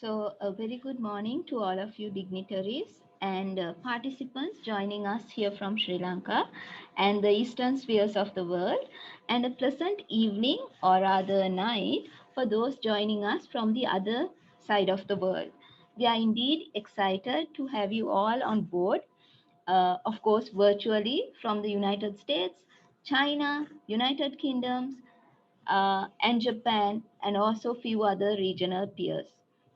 So, a very good morning to all of you dignitaries and participants joining us here from Sri Lanka and the eastern spheres of the world, and a pleasant evening or rather night for those joining us from the other side of the world. We are indeed excited to have you all on board, of course, virtually from the United States, China, United Kingdoms, and Japan, and also few other regional peers.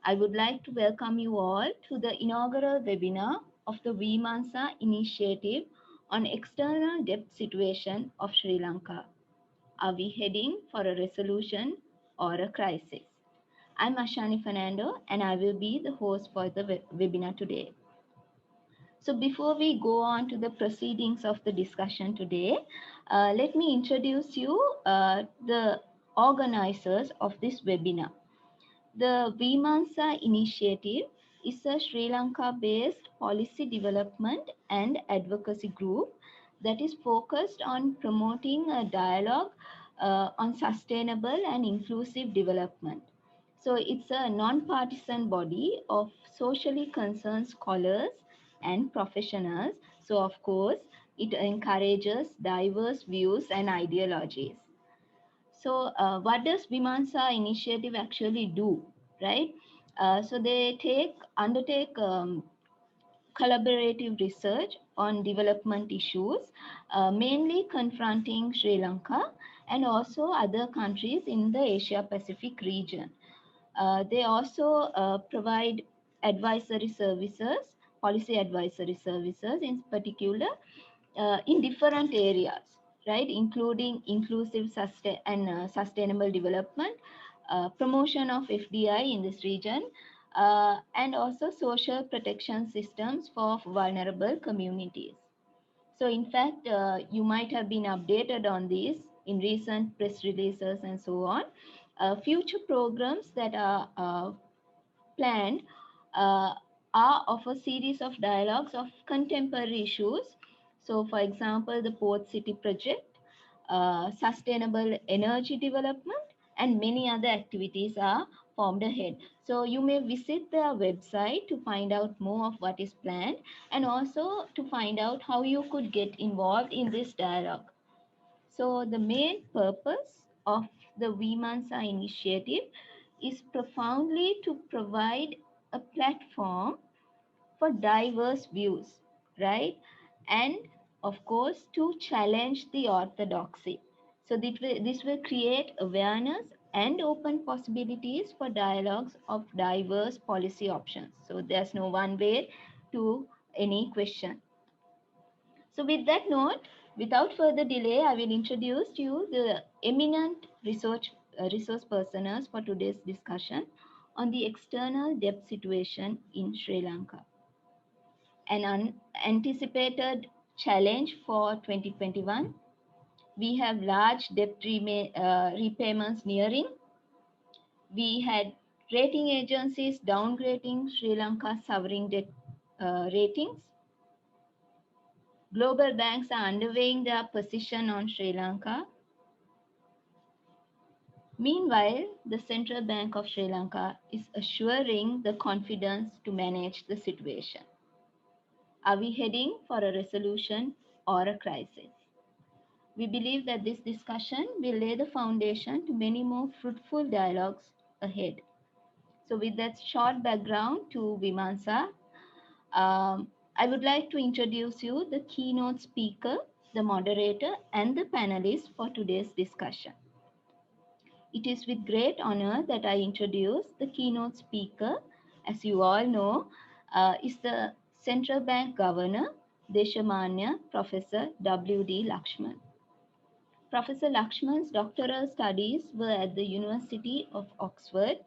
I would like to welcome you all to the inaugural webinar of the Vimansa Initiative on External Debt Situation of Sri Lanka. Are we heading for a resolution or a crisis? I'm Ashani Fernando and I will be the host for the webinar today. So before we go on to the proceedings of the discussion today, let me introduce you the organizers of this webinar. The Vimansa Initiative is a Sri Lanka-based policy development and advocacy group that is focused on promoting a dialogue on sustainable and inclusive development. So it's a non-partisan body of socially concerned scholars and professionals. So of course, it encourages diverse views and ideologies. So what does Vimansa initiative actually do, right? So they undertake collaborative research on development issues, mainly confronting Sri Lanka and also other countries in the Asia Pacific region. They also provide advisory services, policy advisory services in particular, in different areas, right, including inclusive sustainable development, promotion of FDI in this region, and also social protection systems for vulnerable communities. So in fact, you might have been updated on these in recent press releases and so on. Future programs that are planned uh, are of a series of dialogues of contemporary issues. So for example, the Port City project, sustainable energy development, and many other activities are formed ahead. So you may visit their website to find out more of what is planned and also to find out how you could get involved in this dialogue. So the main purpose of the Vimansa initiative is profoundly to provide a platform for diverse views, right? And of course, to challenge the orthodoxy. So this will create awareness and open possibilities for dialogues of diverse policy options. So there's no one way to any question. So with that note, without further delay, I will introduce to you the eminent resource personas for today's discussion on the external debt situation in Sri Lanka. An anticipated challenge for 2021. We have large debt repayments nearing. We had rating agencies downgrading Sri Lanka's sovereign debt ratings. Global banks are underweighing their position on Sri Lanka. Meanwhile, the Central Bank of Sri Lanka is assuring the confidence to manage the situation. Are we heading for a resolution or a crisis? We believe that this discussion will lay the foundation to many more fruitful dialogues ahead. So with that short background to Vimansa, I would like to introduce you the keynote speaker, the moderator, and the panelists for today's discussion. It is with great honor that I introduce the keynote speaker. As you all know, is the Central Bank Governor, Deshamanya Professor W.D. Lakshman. Professor Lakshman's doctoral studies were at the University of Oxford.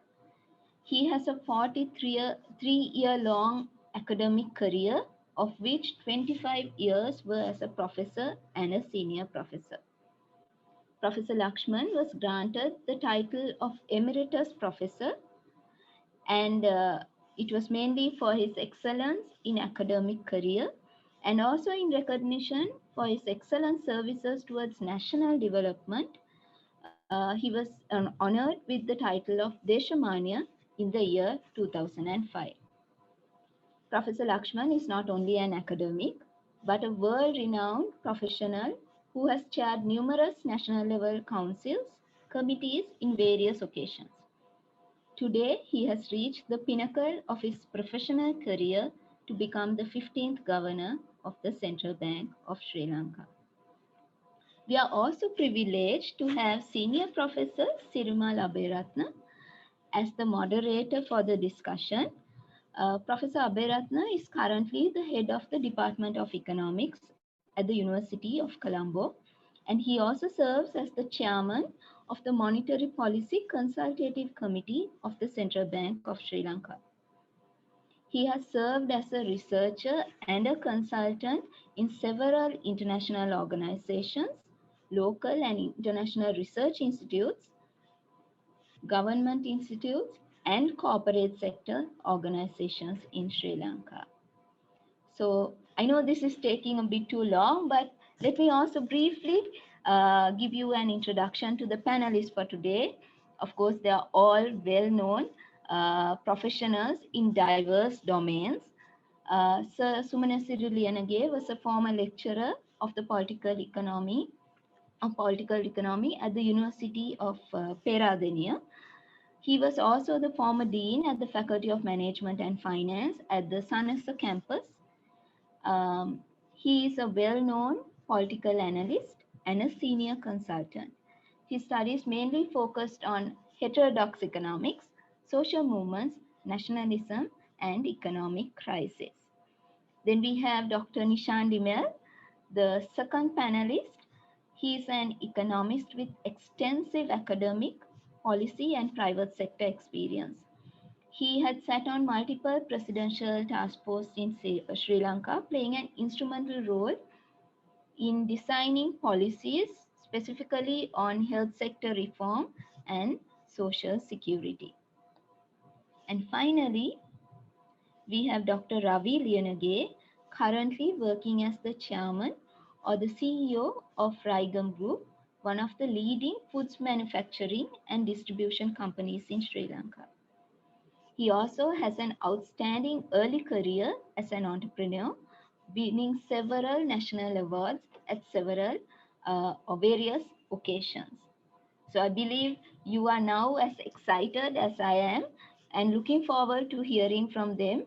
He has a 43-year-long academic career, of which 25 years were as a professor and a senior professor. Professor Lakshman was granted the title of Emeritus Professor, and it was mainly for his excellence in academic career and also in recognition for his excellent services towards national development. He was honored with the title of Deshamanya in the year 2005. Professor Lakshman is not only an academic, but a world-renowned professional who has chaired numerous national-level councils, committees in various occasions. Today, he has reached the pinnacle of his professional career to become the 15th governor of the Central Bank of Sri Lanka. We are also privileged to have Senior Professor Sirumal Abeyratne as the moderator for the discussion. Professor Abeyratne is currently the head of the Department of Economics at the University of Colombo, and he also serves as the chairman of the Monetary Policy Consultative Committee of the Central Bank of Sri Lanka. He has served as a researcher and a consultant in several international organizations, local and international research institutes, government institutes, and corporate sector organizations in Sri Lanka. So I know this is taking a bit too long, but let me also briefly give you an introduction to the panelists for today. Of course, they are all well-known professionals in diverse domains. Sir Sumanasiru Liyanage was a former lecturer of the political economy at the University of Peradeniya. He was also the former dean at the Faculty of Management and Finance at the Sanassa campus. He is a well-known political analyst and a senior consultant. His studies mainly focused on heterodox economics, social movements, nationalism, and economic crisis. Then we have Dr. Nishan Dimel, the second panelist. He is an economist with extensive academic, policy, and private sector experience. He had sat on multiple presidential task forces in Sri Lanka, playing an instrumental role in designing policies specifically on health sector reform and social security. And finally, we have Dr. Ravi Liyanage, currently working as the chairman or the CEO of Raigam Group, one of the leading foods manufacturing and distribution companies in Sri Lanka. He also has an outstanding early career as an entrepreneur, winning several national awards at several or various occasions. So I believe you are now as excited as I am and looking forward to hearing from them.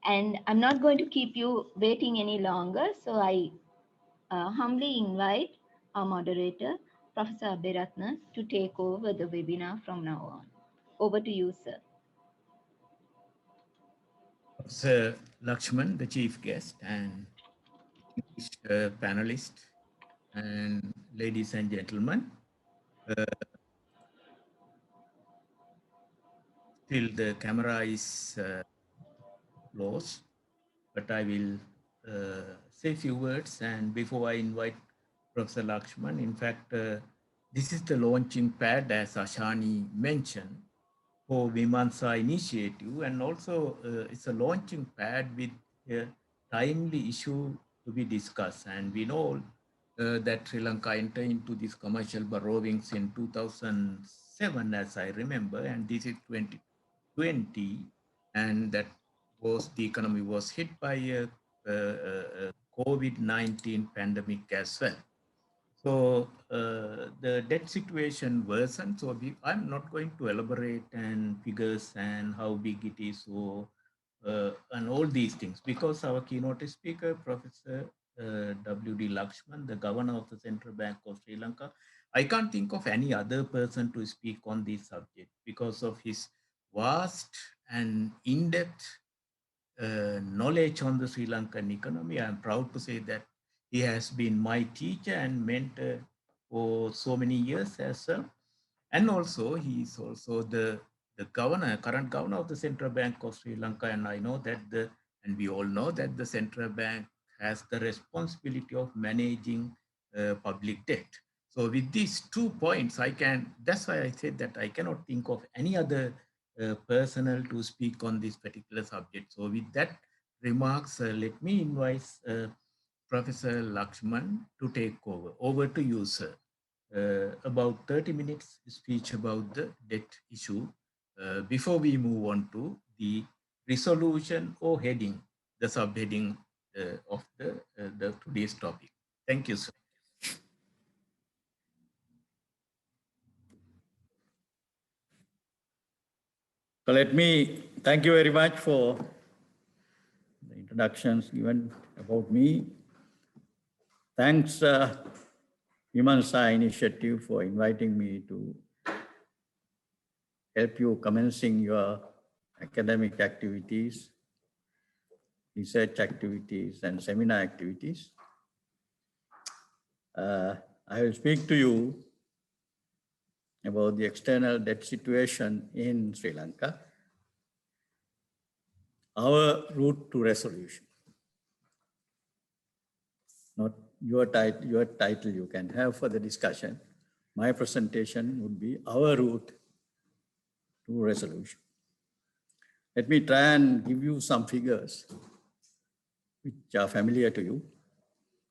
And I'm not going to keep you waiting any longer. So I humbly invite our moderator, Professor Abeyratne, to take over the webinar from now on. Over to you, sir. Sir Lakshman, the chief guest, and panelists, and ladies and gentlemen, still the camera is closed, but I will say a few words. And before I invite Professor Lakshman, in fact, this is the launching pad, as Ashani mentioned, for Vimansa initiative, and also it's a launching pad with a timely issue to be discussed. And we know that Sri Lanka entered into this commercial borrowings in 2007, as I remember, and this is 2020, and that was the economy was hit by a COVID-19 pandemic as well. So the debt situation worsened. So I'm not going to elaborate and figures and how big it is, so and all these things, because our keynote speaker, Professor W.D. Lakshman, the governor of the Central Bank of Sri Lanka, I can't think of any other person to speak on this subject because of his vast and in-depth knowledge on the Sri Lankan economy. I'm proud to say that he has been my teacher and mentor for so many years as well. And also, he is also the governor, current governor of the Central Bank of Sri Lanka. And I know that and we all know that the Central Bank has the responsibility of managing public debt. So with these 2 points, that's why I said that I cannot think of any other personnel to speak on this particular subject. So with that remarks, let me invite Professor Lakshman to take over. Over to you, sir. About 30 minutes speech about the debt issue before we move on to the resolution or heading, the subheading of the today's topic. Thank you, sir. So let me thank you very much for the introductions given about me. Thanks, Vimansa Initiative, for inviting me to help you commencing your academic activities, research activities, and seminar activities. I will speak to you about the external debt situation in Sri Lanka, our route to resolution. Not your title you can have for the discussion. My presentation would be our route to resolution. Let me try and give you some figures which are familiar to you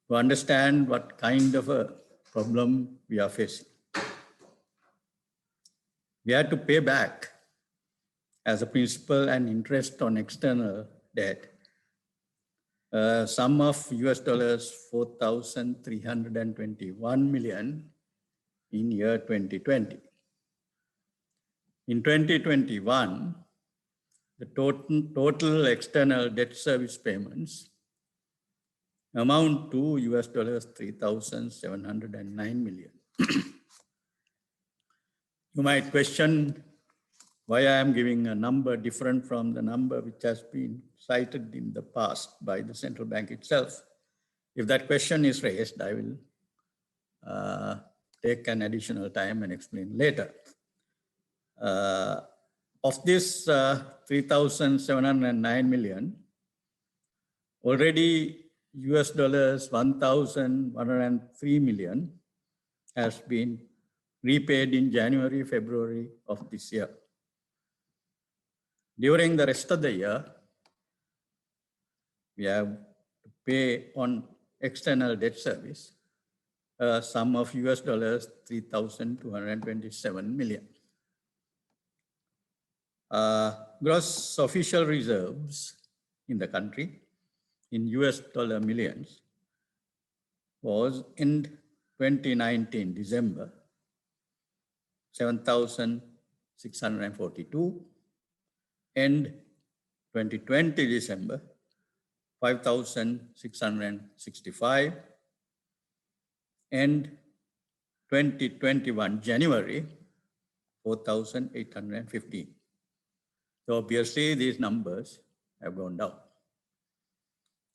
to understand what kind of a problem we are facing. We had to pay back as a principal and interest on external debt sum of US dollars 4,321 million in year 2020. In 2021, the total external debt service payments amount to US dollars 3,709 million. You might question why I am giving a number different from the number which has been cited in the past by the central bank itself. If that question is raised, I will take an additional time and explain later. Of this 3,709 million, already US dollars 1,103 million has been repaid in January, February of this year. During the rest of the year, we have to pay on external debt service a sum of US dollars 3,227 million. Gross official reserves in the country in US dollar millions was in 2019 December 7,642 and 2020 December 5,665 and 2021 January 4,815. So obviously these numbers have gone down.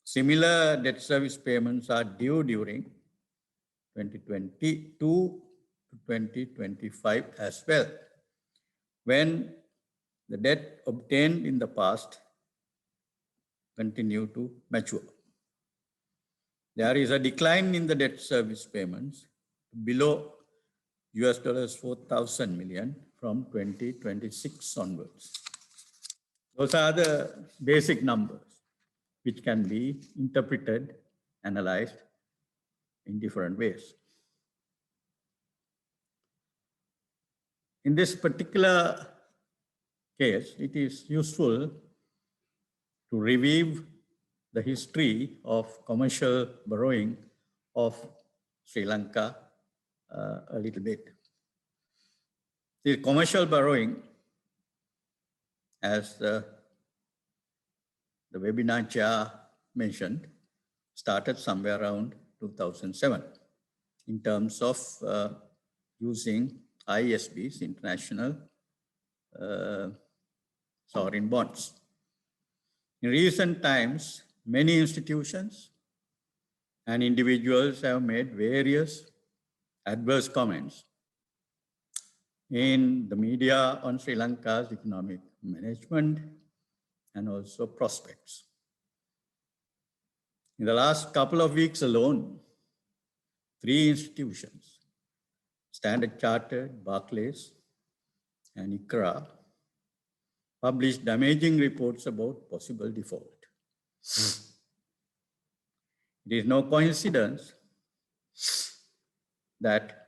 Similar debt service payments are due during 2022 to 2025 as well, when the debt obtained in the past continue to mature. There is a decline in the debt service payments below US dollars 4,000 million from 2026 onwards. Those are the basic numbers which can be interpreted, analyzed in different ways. In this particular case, it is useful to review the history of commercial borrowing of Sri Lanka a little bit. The commercial borrowing, as the webinar chair mentioned, started somewhere around 2007 in terms of using ISBs, international sovereign bonds. In recent times, many institutions and individuals have made various adverse comments in the media on Sri Lanka's economic management and also prospects. In the last couple of weeks alone, 3 institutions, Standard Chartered, Barclays, and ICRA, published damaging reports about possible default. It is no coincidence that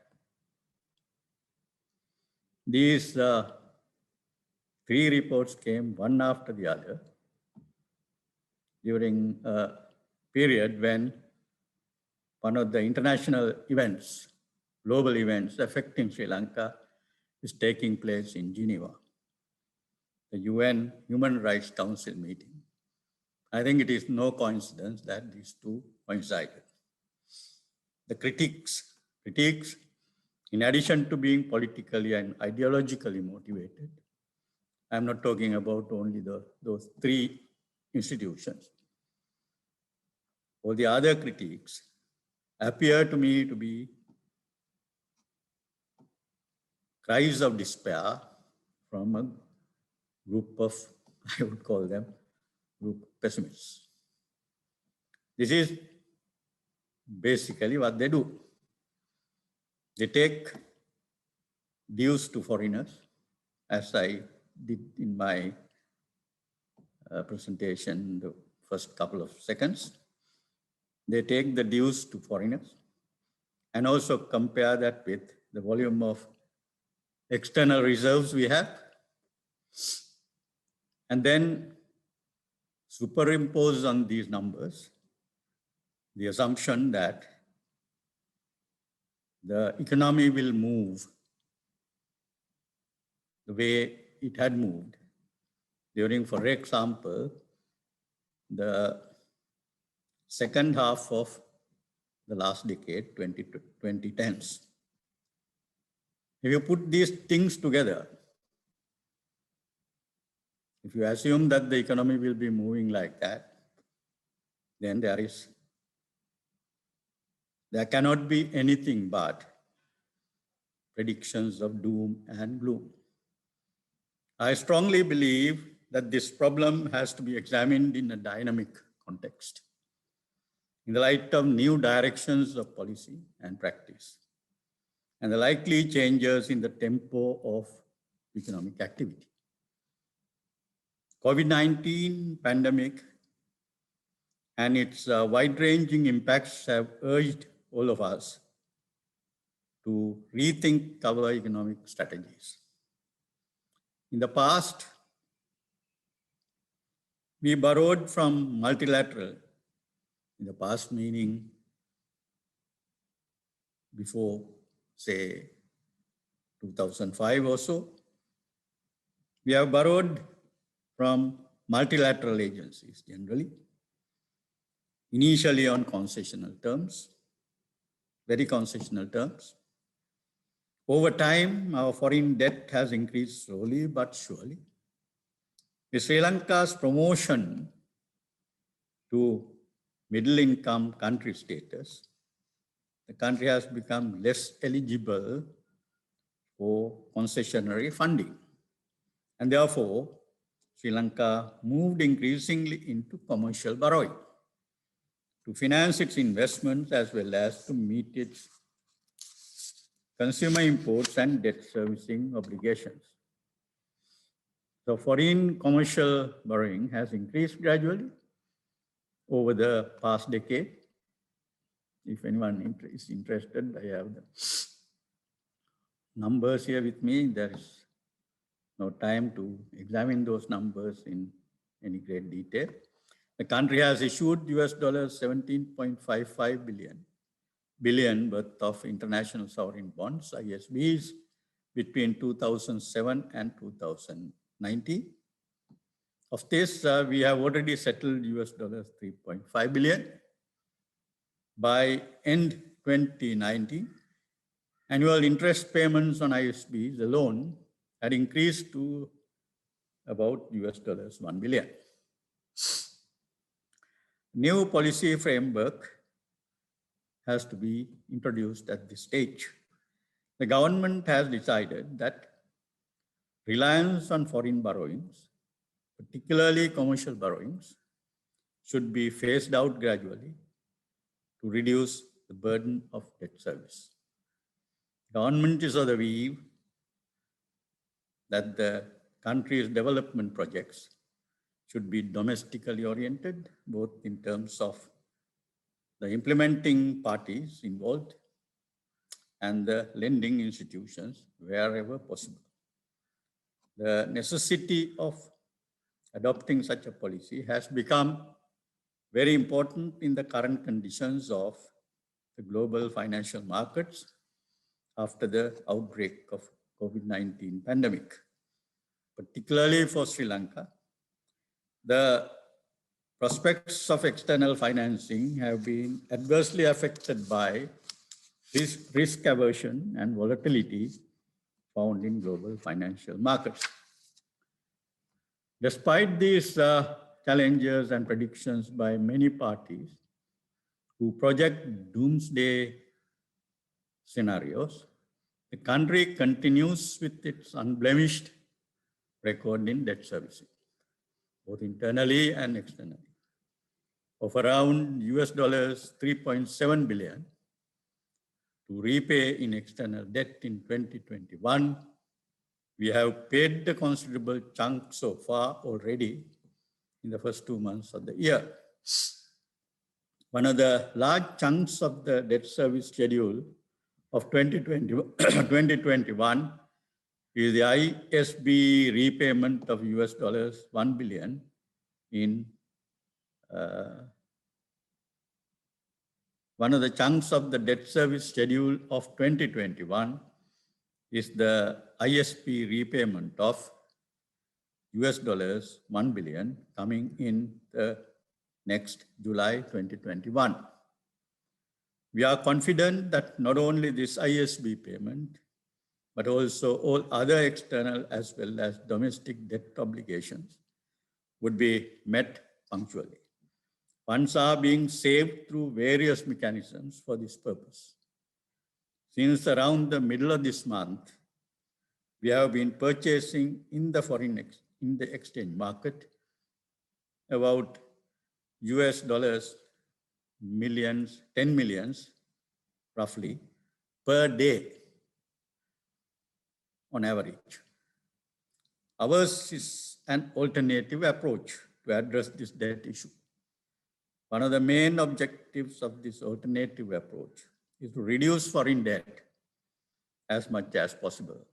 these Three reports came one after the other during a period when one of the international events, global events affecting Sri Lanka is taking place in Geneva, the UN Human Rights Council meeting. I think it is no coincidence that these two coincided. The critiques, in addition to being politically and ideologically motivated, I'm not talking about only those three institutions. All the other critiques appear to me to be cries of despair from a group of, I would call them, group pessimists. This is basically what they do. They take dues to foreigners, as I did in my presentation the first couple of seconds. They take the dues to foreigners and also compare that with the volume of external reserves we have, and then superimpose on these numbers the assumption that the economy will move the way it had moved during, for example, the second half of the last decade, 2010s. If you put these things together, if you assume that the economy will be moving like that, then there cannot be anything but predictions of doom and gloom. I strongly believe that this problem has to be examined in a dynamic context, in the light of new directions of policy and practice, and the likely changes in the tempo of economic activity. COVID-19 pandemic and its wide-ranging impacts have urged all of us to rethink our economic strategies. In the past, we borrowed from multilateral, in the past meaning before, say, 2005 or so, we have borrowed from multilateral agencies generally, initially on concessional terms, very concessional terms. Over time, our foreign debt has increased slowly but surely. With Sri Lanka's promotion to middle-income country status, the country has become less eligible for concessionary funding. And therefore, Sri Lanka moved increasingly into commercial borrowing to finance its investments as well as to meet its consumer imports and debt servicing obligations. So foreign commercial borrowing has increased gradually over the past decade. If anyone is interested, I have the numbers here with me. There is no time to examine those numbers in any great detail. The country has issued US $17.55 billion worth of international sovereign bonds, ISBs, between 2007 and 2019. Of this, we have already settled US $3.5 billion. By end 2019, annual interest payments on ISBs alone had increased to about US $1 billion. New policy framework has to be introduced at this stage. The government has decided that reliance on foreign borrowings, particularly commercial borrowings, should be phased out gradually to reduce the burden of debt service. Government is of the view that the country's development projects should be domestically oriented, both in terms of the implementing parties involved and the lending institutions wherever possible. The necessity of adopting such a policy has become very important in the current conditions of the global financial markets after the outbreak of COVID-19 pandemic. Particularly for Sri Lanka, the prospects of external financing have been adversely affected by this risk aversion and volatility found in global financial markets. Despite these challenges and predictions by many parties who project doomsday scenarios, the country continues with its unblemished record in debt servicing, both internally and externally, of around US dollars 3.7 billion to repay in external debt in 2021. We have paid the considerable chunk so far already in the first 2 months of the year. One of the large chunks of the debt service schedule of 2021 is the ISB repayment of US dollars 1 billion in one of the chunks of the debt service schedule of 2021 is the ISP repayment of US dollars 1 billion coming in the next July 2021. We are confident that not only this ISB payment, but also all other external as well as domestic debt obligations would be met punctually. Funds are being saved through various mechanisms for this purpose. Since around the middle of this month, we have been purchasing in the exchange market about US dollars millions, 10 millions roughly per day on average. Ours is an alternative approach to address this debt issue. One of the main objectives of this alternative approach is to reduce foreign debt as much as possible.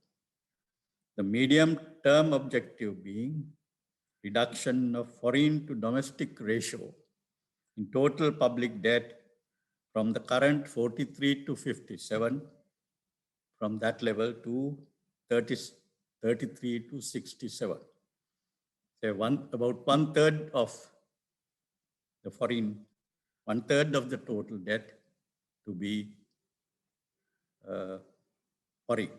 The medium-term objective being reduction of foreign to domestic ratio in total public debt from the current 43 to 57, from that level to 33 to 67. So about one third of the foreign, one third of the total debt to be foreign.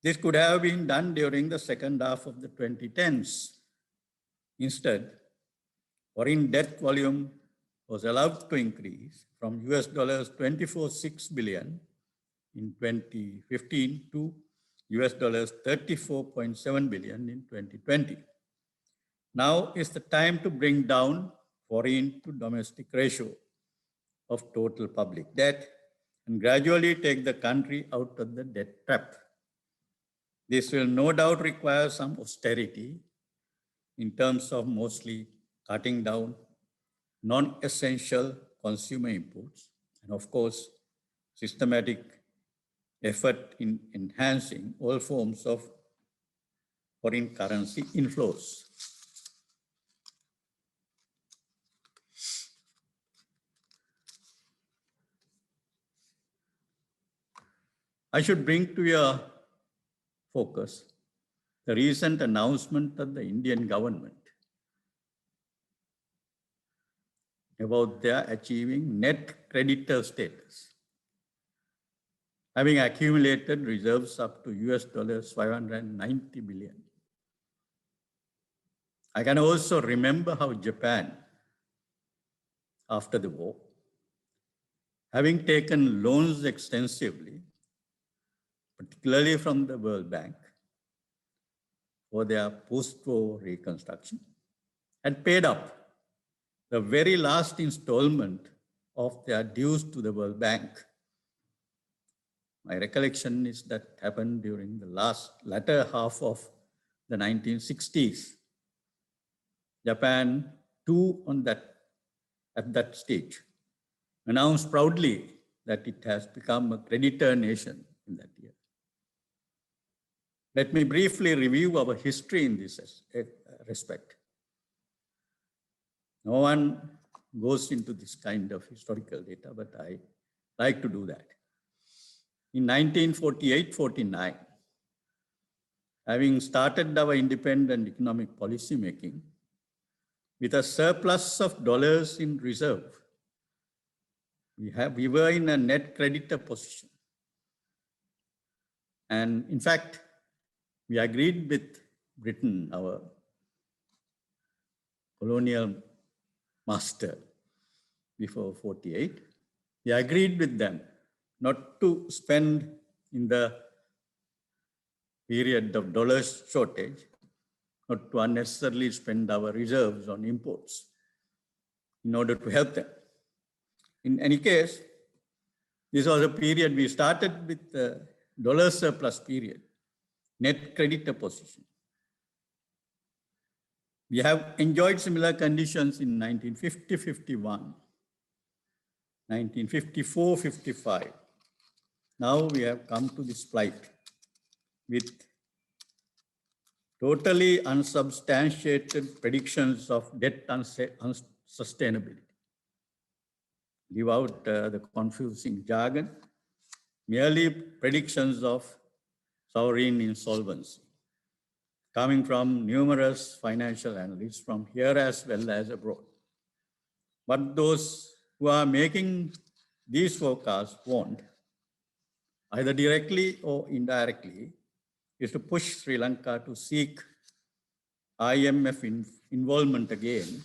This could have been done during the second half of the 2010s. Instead, foreign debt volume was allowed to increase from US dollars 24.6 billion in 2015 to US dollars 34.7 billion in 2020. Now is the time to bring down foreign to domestic ratio of total public debt and gradually take the country out of the debt trap. This will no doubt require some austerity in terms of mostly cutting down non-essential consumer imports and of course, systematic effort in enhancing all forms of foreign currency inflows. I should bring to your focus the recent announcement of the Indian government about their achieving net creditor status, having accumulated reserves up to US dollars 590 billion. I can also remember how Japan, after the war, having taken loans extensively, particularly from the World Bank, for their post-war reconstruction, had paid up the very last installment of their dues to the World Bank. My recollection is that happened during the latter half of the 1960s. Japan, too, at that stage, announced proudly that it has become a creditor nation in that year. Let me briefly review our history in this respect. No one goes into this kind of historical data, but I like to do that. In 1948-49, having started our independent economic policy making with a surplus of dollars in reserve, we were in a net creditor position. And in fact, we agreed with Britain, our colonial master before 48. We agreed with them not to spend in the period of dollars shortage, not to unnecessarily spend our reserves on imports in order to help them. In any case, this was a period we started with the dollar surplus period, net creditor position. We have enjoyed similar conditions in 1950-51, 1954-55. Now we have come to this plight with totally unsubstantiated predictions of debt unsustainability. Leave out the confusing jargon, merely predictions of sovereign insolvency, coming from numerous financial analysts from here as well as abroad. But those who are making these forecasts want, either directly or indirectly, is to push Sri Lanka to seek IMF involvement again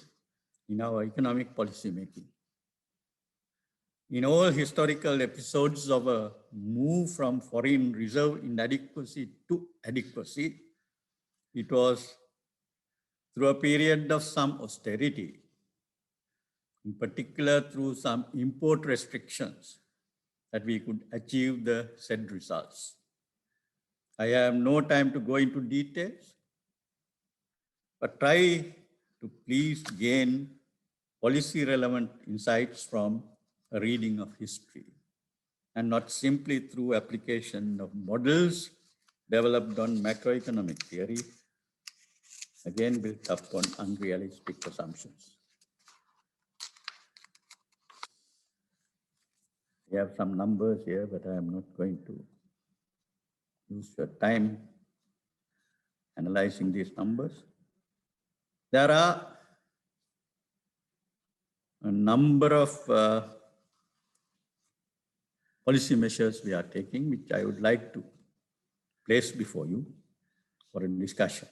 in our economic policy making. In all historical episodes of a move from foreign reserve inadequacy to adequacy, it was through a period of some austerity, in particular through some import restrictions, that we could achieve the said results. I have no time to go into details, but try to please gain policy relevant insights from a reading of history and not simply through application of models developed on macroeconomic theory, again built upon unrealistic assumptions. We have some numbers here, but I am not going to use your time analyzing these numbers. There are a number of policy measures we are taking, which I would like to place before you for a discussion.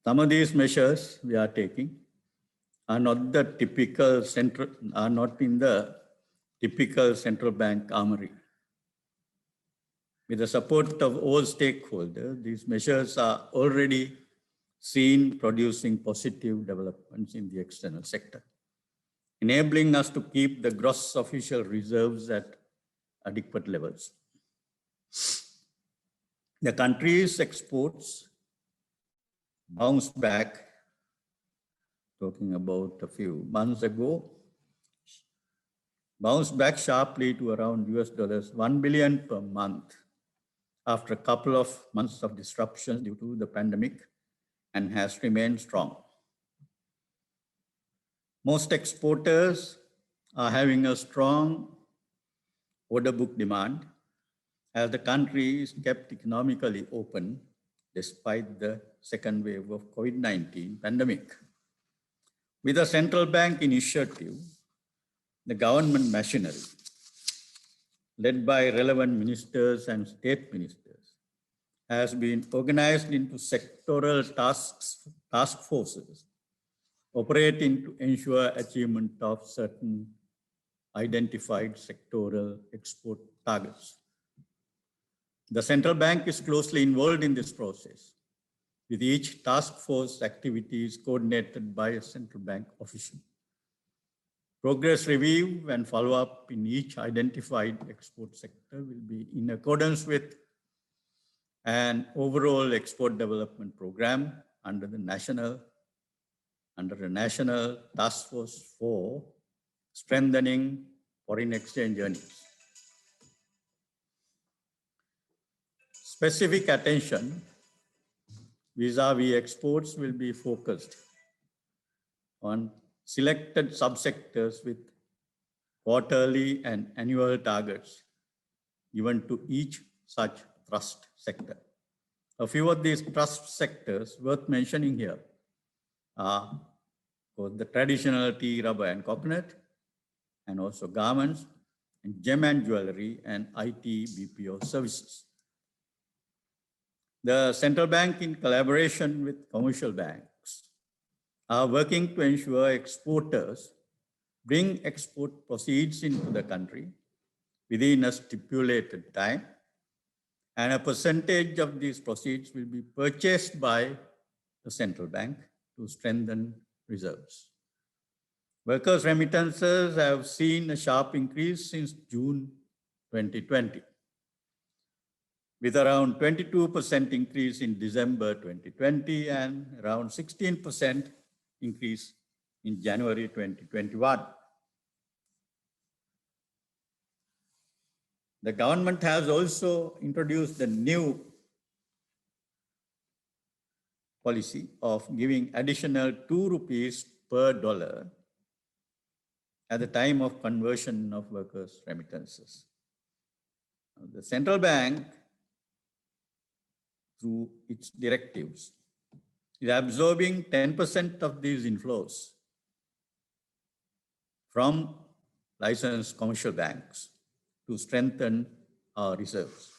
Some of these measures we are taking are not in the typical central bank armory. With the support of all stakeholders, these measures are already seen producing positive developments in the external sector, enabling us to keep the gross official reserves at adequate levels. The country's exports bounced back, talking about a few months ago, bounced back sharply to around $1 billion per month after a couple of months of disruption due to the pandemic, and has remained strong. Most exporters are having a strong order book demand as the country is kept economically open despite the second wave of COVID-19 pandemic. With a central bank initiative, the government machinery, led by relevant ministers and state ministers, has been organized into sectoral task forces operating to ensure achievement of certain identified sectoral export targets. The central bank is closely involved in this process, with each task force activities coordinated by a central bank official. Progress review and follow-up in each identified export sector will be in accordance with an overall export development program under the National Task Force for Strengthening Foreign Exchange Earnings. Specific attention vis-a-vis exports will be focused on selected subsectors with quarterly and annual targets given to each such trust sector. A few of these trust sectors worth mentioning here are the traditional tea, rubber and coconut, and also garments, and gem and jewelry, and IT BPO services. The central bank, in collaboration with commercial banks, are working to ensure exporters bring export proceeds into the country within a stipulated time, and a percentage of these proceeds will be purchased by the central bank to strengthen reserves. Workers' remittances have seen a sharp increase since June 2020, with around 22% increase in December 2020 and around 16% increase in January 2021. The government has also introduced a new policy of giving additional 2 rupees per dollar at the time of conversion of workers' remittances. The central bank, through its directives, is absorbing 10% of these inflows from licensed commercial banks to strengthen our reserves.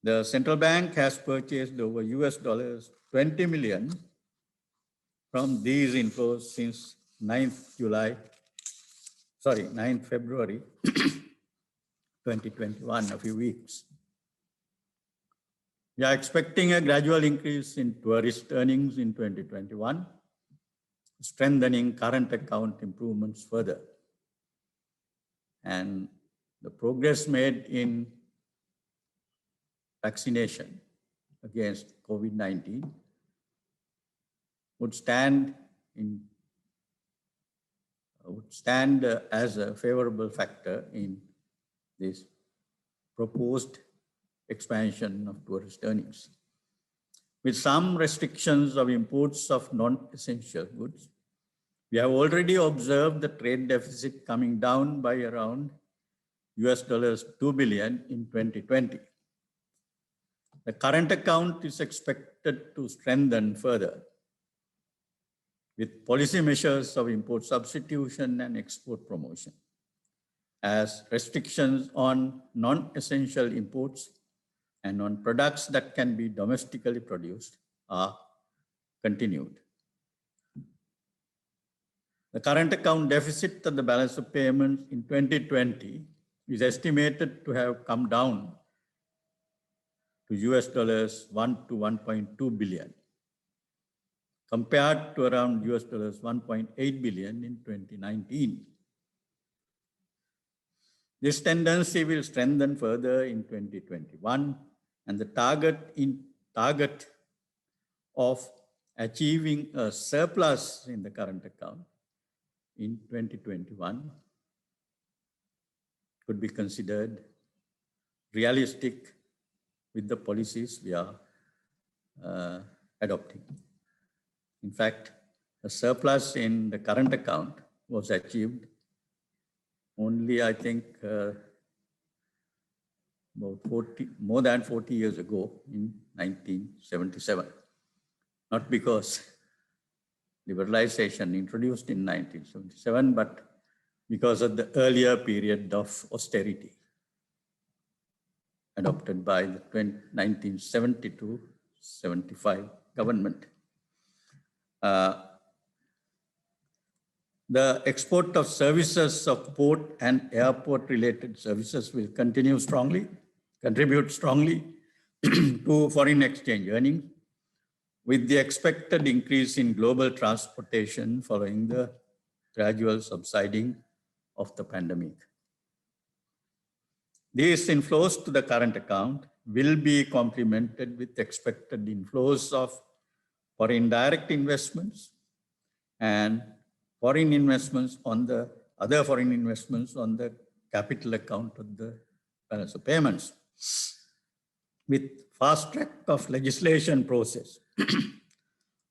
The central bank has purchased over $20 million from these inflows since 9th February 2021, a few weeks. We are expecting a gradual increase in tourist earnings in 2021, strengthening current account improvements further. And the progress made in vaccination against COVID-19 would stand as a favorable factor in this proposed expansion of tourist earnings. With some restrictions of imports of non-essential goods, we have already observed the trade deficit coming down by around $2 billion in 2020. The current account is expected to strengthen further with policy measures of import substitution and export promotion, as restrictions on non-essential imports and on products that can be domestically produced are continued. The current account deficit of the balance of payments in 2020 is estimated to have come down to $1 to $1.2 billion, compared to around $1.8 billion in 2019. This tendency will strengthen further in 2021, and the target of achieving a surplus in the current account in 2021 could be considered realistic with the policies we are adopting. In fact, a surplus in the current account was achieved only, I think, more than 40 years ago in 1977. Not because liberalization introduced in 1977, but because of the earlier period of austerity adopted by the 1970-75 government. The export of services of port and airport related services will contribute strongly to foreign exchange earnings, with the expected increase in global transportation following the gradual subsiding of the pandemic. These inflows to the current account will be complemented with expected inflows of foreign direct investments and foreign investments on the capital account of the balance of payments. with fast track of legislation process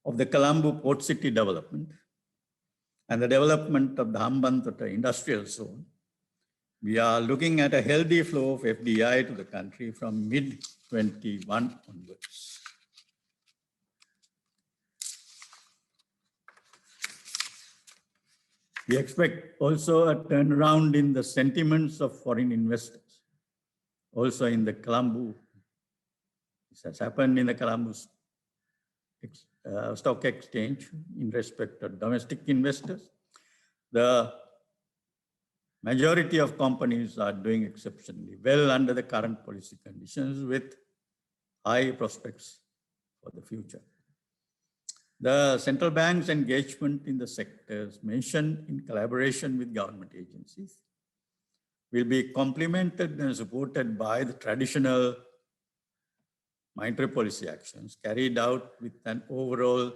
of the Colombo Port City development and the development of the Hambantota industrial zone, we are looking at a healthy flow of FDI to the country from mid-21 onwards. We expect also a turnaround in the sentiments of foreign investors. Also in the Colombo, this has happened in the Colombo stock exchange in respect of domestic investors. The majority of companies are doing exceptionally well under the current policy conditions with high prospects for the future. The central bank's engagement in the sectors mentioned in collaboration with government agencies will be complemented and supported by the traditional monetary policy actions carried out with an overall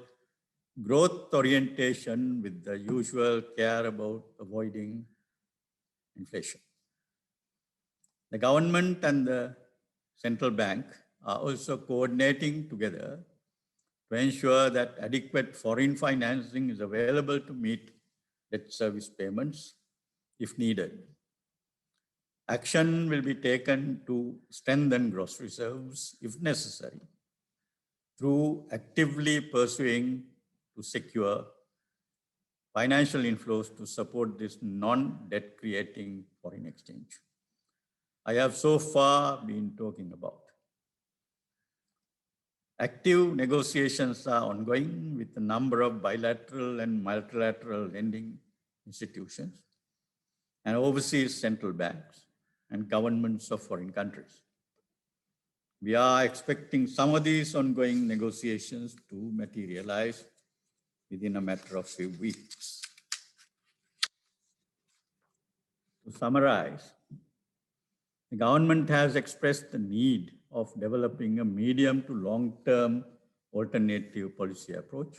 growth orientation with the usual care about avoiding inflation. The government and the central bank are also coordinating together to ensure that adequate foreign financing is available to meet debt service payments if needed. Action will be taken to strengthen gross reserves if necessary through actively pursuing to secure financial inflows to support this non-debt creating foreign exchange I have so far been talking about. Active negotiations are ongoing with a number of bilateral and multilateral lending institutions and overseas central banks and governments of foreign countries. We are expecting some of these ongoing negotiations to materialize within a matter of few weeks. To summarize, the government has expressed the need of developing a medium to long-term alternative policy approach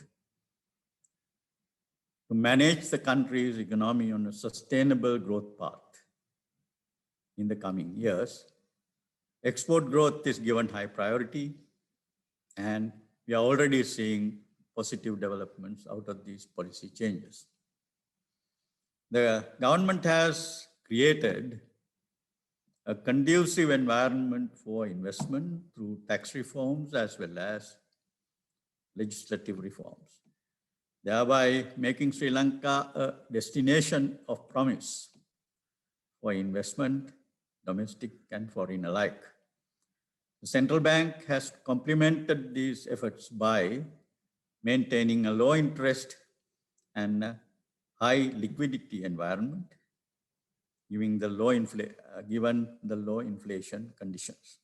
to manage the country's economy on a sustainable growth path in the coming years. Export growth is given high priority, and we are already seeing positive developments out of these policy changes. The government has created a conducive environment for investment through tax reforms as well as legislative reforms, thereby making Sri Lanka a destination of promise for investment, domestic and foreign alike. The central bank has complemented these efforts by maintaining a low interest and a high liquidity environment, given the low inflation conditions.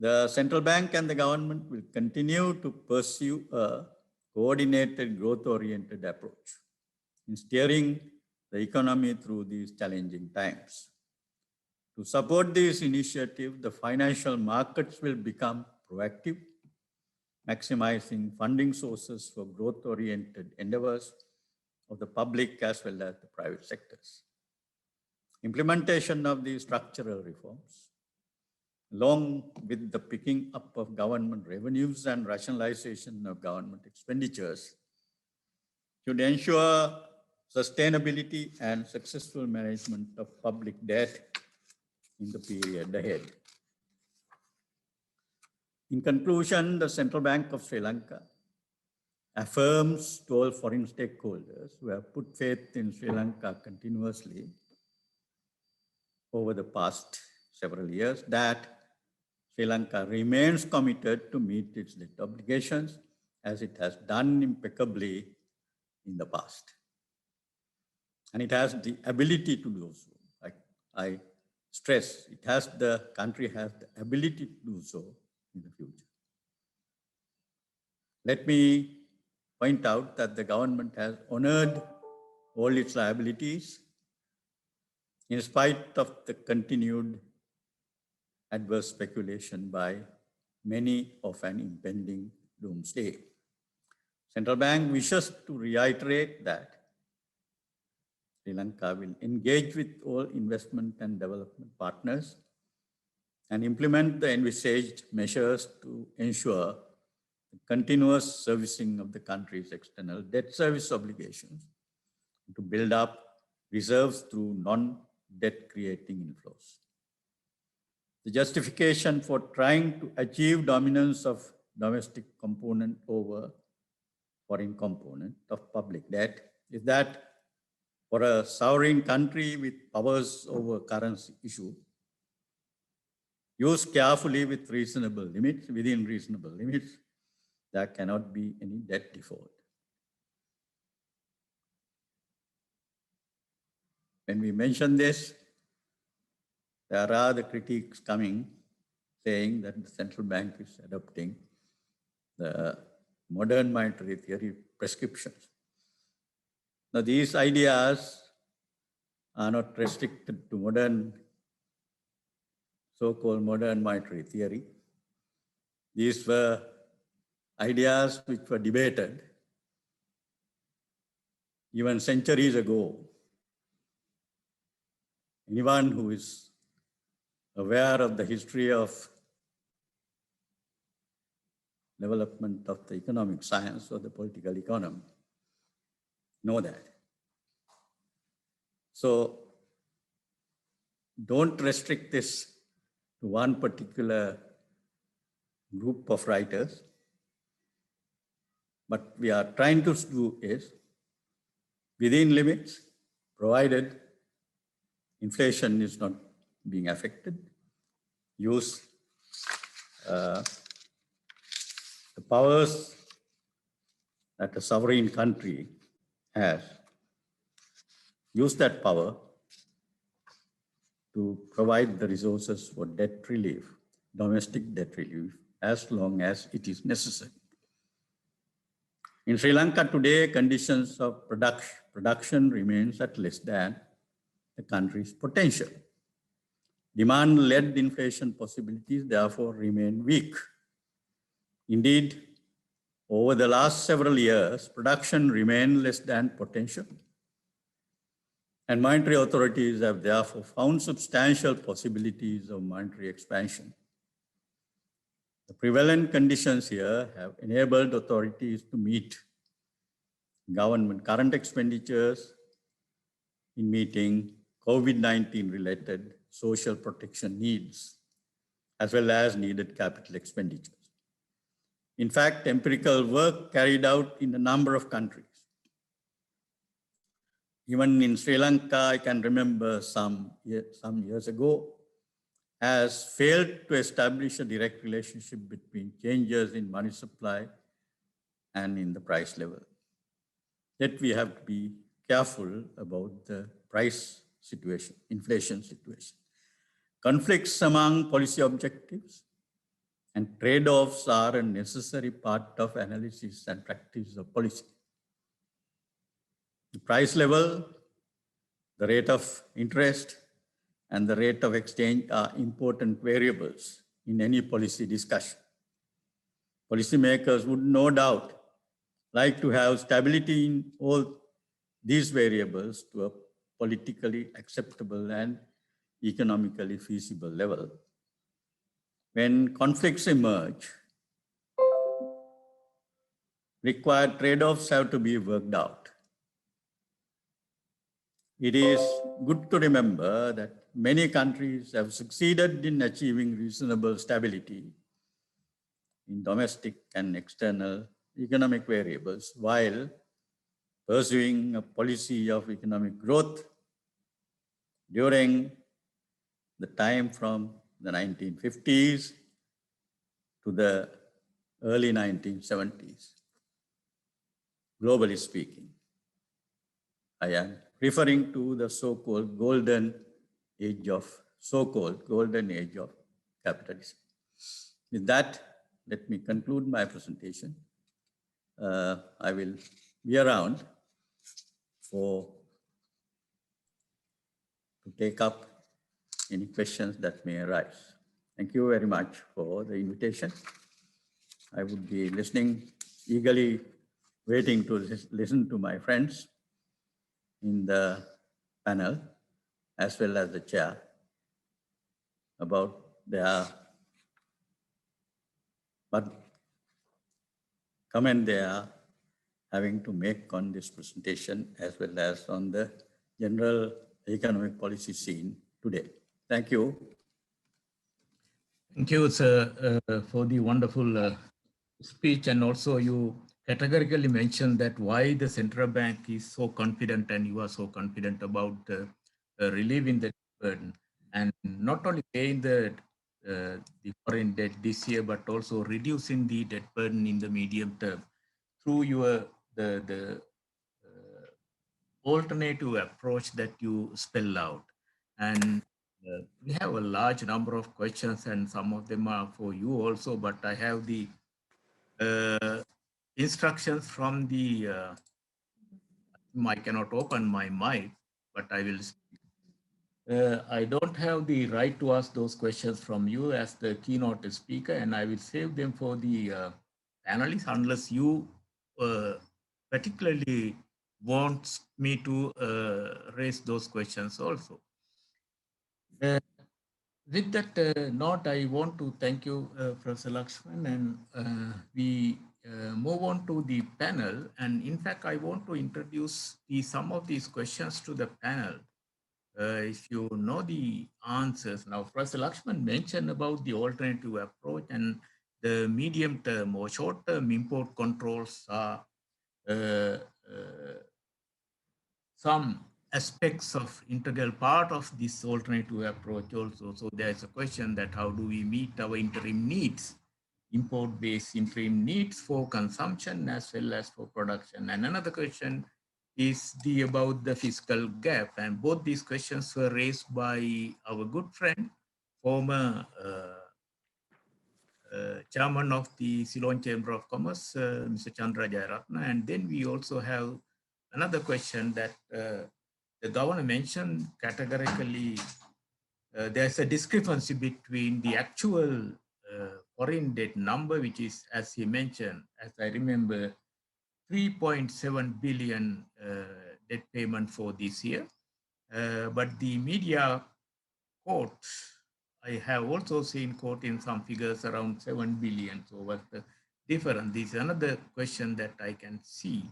The central bank and the government will continue to pursue a coordinated growth-oriented approach in steering the economy through these challenging times. To support this initiative, the financial markets will become proactive, maximizing funding sources for growth-oriented endeavors of the public as well as the private sectors. Implementation of these structural reforms, along with the picking up of government revenues and rationalization of government expenditures, should ensure sustainability and successful management of public debt in the period ahead. In conclusion, the Central Bank of Sri Lanka affirms to all foreign stakeholders who have put faith in Sri Lanka continuously over the past several years that Sri Lanka remains committed to meet its debt obligations as it has done impeccably in the past. And it has the ability to do so. I stress, the country has the ability to do so in the future. Let me point out that the government has honored all its liabilities in spite of the continued adverse speculation by many of an impending doomsday. Central Bank wishes to reiterate that Sri Lanka will engage with all investment and development partners and implement the envisaged measures to ensure the continuous servicing of the country's external debt service obligations, to build up reserves through non-debt creating inflows. The justification for trying to achieve dominance of domestic component over foreign component of public debt is that for a sovereign country with powers over currency issue, used carefully with reasonable limits, within reasonable limits, there cannot be any debt default. When we mention this, there are the critiques coming saying that the central bank is adopting the modern monetary theory prescriptions. Now, these ideas are not restricted to so-called modern monetary theory. These were ideas which were debated even centuries ago. Anyone who is aware of the history of development of the economic science or the political economy know that. So don't restrict this to one particular group of writers. What we are trying to do is, within limits, provided inflation is not being affected, use the powers that a sovereign country has, use that power to provide the resources for debt relief, domestic debt relief, as long as it is necessary. In Sri Lanka today, conditions of production remains at less than the country's potential. Demand-led inflation possibilities therefore remain weak. Indeed, over the last several years, production remained less than potential, and monetary authorities have therefore found substantial possibilities of monetary expansion. The prevalent conditions here have enabled authorities to meet government current expenditures in meeting COVID-19 related social protection needs, as well as needed capital expenditures. In fact, empirical work carried out in a number of countries. Even in Sri Lanka, I can remember some years ago, has failed to establish a direct relationship between changes in money supply and in the price level. Yet we have to be careful about the price situation, inflation situation. Conflicts among policy objectives and trade-offs are a necessary part of analysis and practice of policy. The price level, the rate of interest, and the rate of exchange are important variables in any policy discussion. Policymakers would no doubt like to have stability in all these variables to a politically acceptable and economically feasible level. When conflicts emerge, required trade-offs have to be worked out. It is good to remember that many countries have succeeded in achieving reasonable stability in domestic and external economic variables while pursuing a policy of economic growth during the time from the 1950s to the early 1970s, globally speaking. I am referring to the so-called golden age of capitalism. With that, let me conclude my presentation. I will be around to take up any questions that may arise. Thank you very much for the invitation. I would be listening, eagerly waiting to listen to my friends in the panel, as well as the chair, about their what comment they are having to make on this presentation as well as on the general economic policy scene today. Thank you. Thank you, sir, for the wonderful speech. And also you categorically mentioned that why the central bank is so confident and you are so confident about relieving the burden and not only paying the foreign debt this year, but also reducing the debt burden in the medium term through your the alternative approach that you spell out. And we have a large number of questions and some of them are for you also, but I have the instructions from the, I cannot open my mic, but I will. I don't have the right to ask those questions from you as the keynote speaker, and I will save them for the panelists unless you particularly want me to raise those questions also. With that note, I want to thank you, Professor Lakshman, and we move on to the panel. And in fact, I want to introduce some of these questions to the panel. If you know the answers. Now, Professor Lakshman mentioned about the alternative approach and the medium term or short term import controls are some aspects of integral part of this alternative approach also. So there's a question that how do we meet our interim needs, import-based interim needs for consumption as well as for production. And another question is about the fiscal gap. And both these questions were raised by our good friend, former chairman of the Ceylon Chamber of Commerce, Mr. Chandra Jayaratna. And then we also have another question that the governor mentioned categorically, there's a discrepancy between the actual foreign debt number, which is, as he mentioned, as I remember, 3.7 billion debt payment for this year. But the media quote, I have also seen quote in some figures around 7 billion. So what's the difference? This is another question that I can see.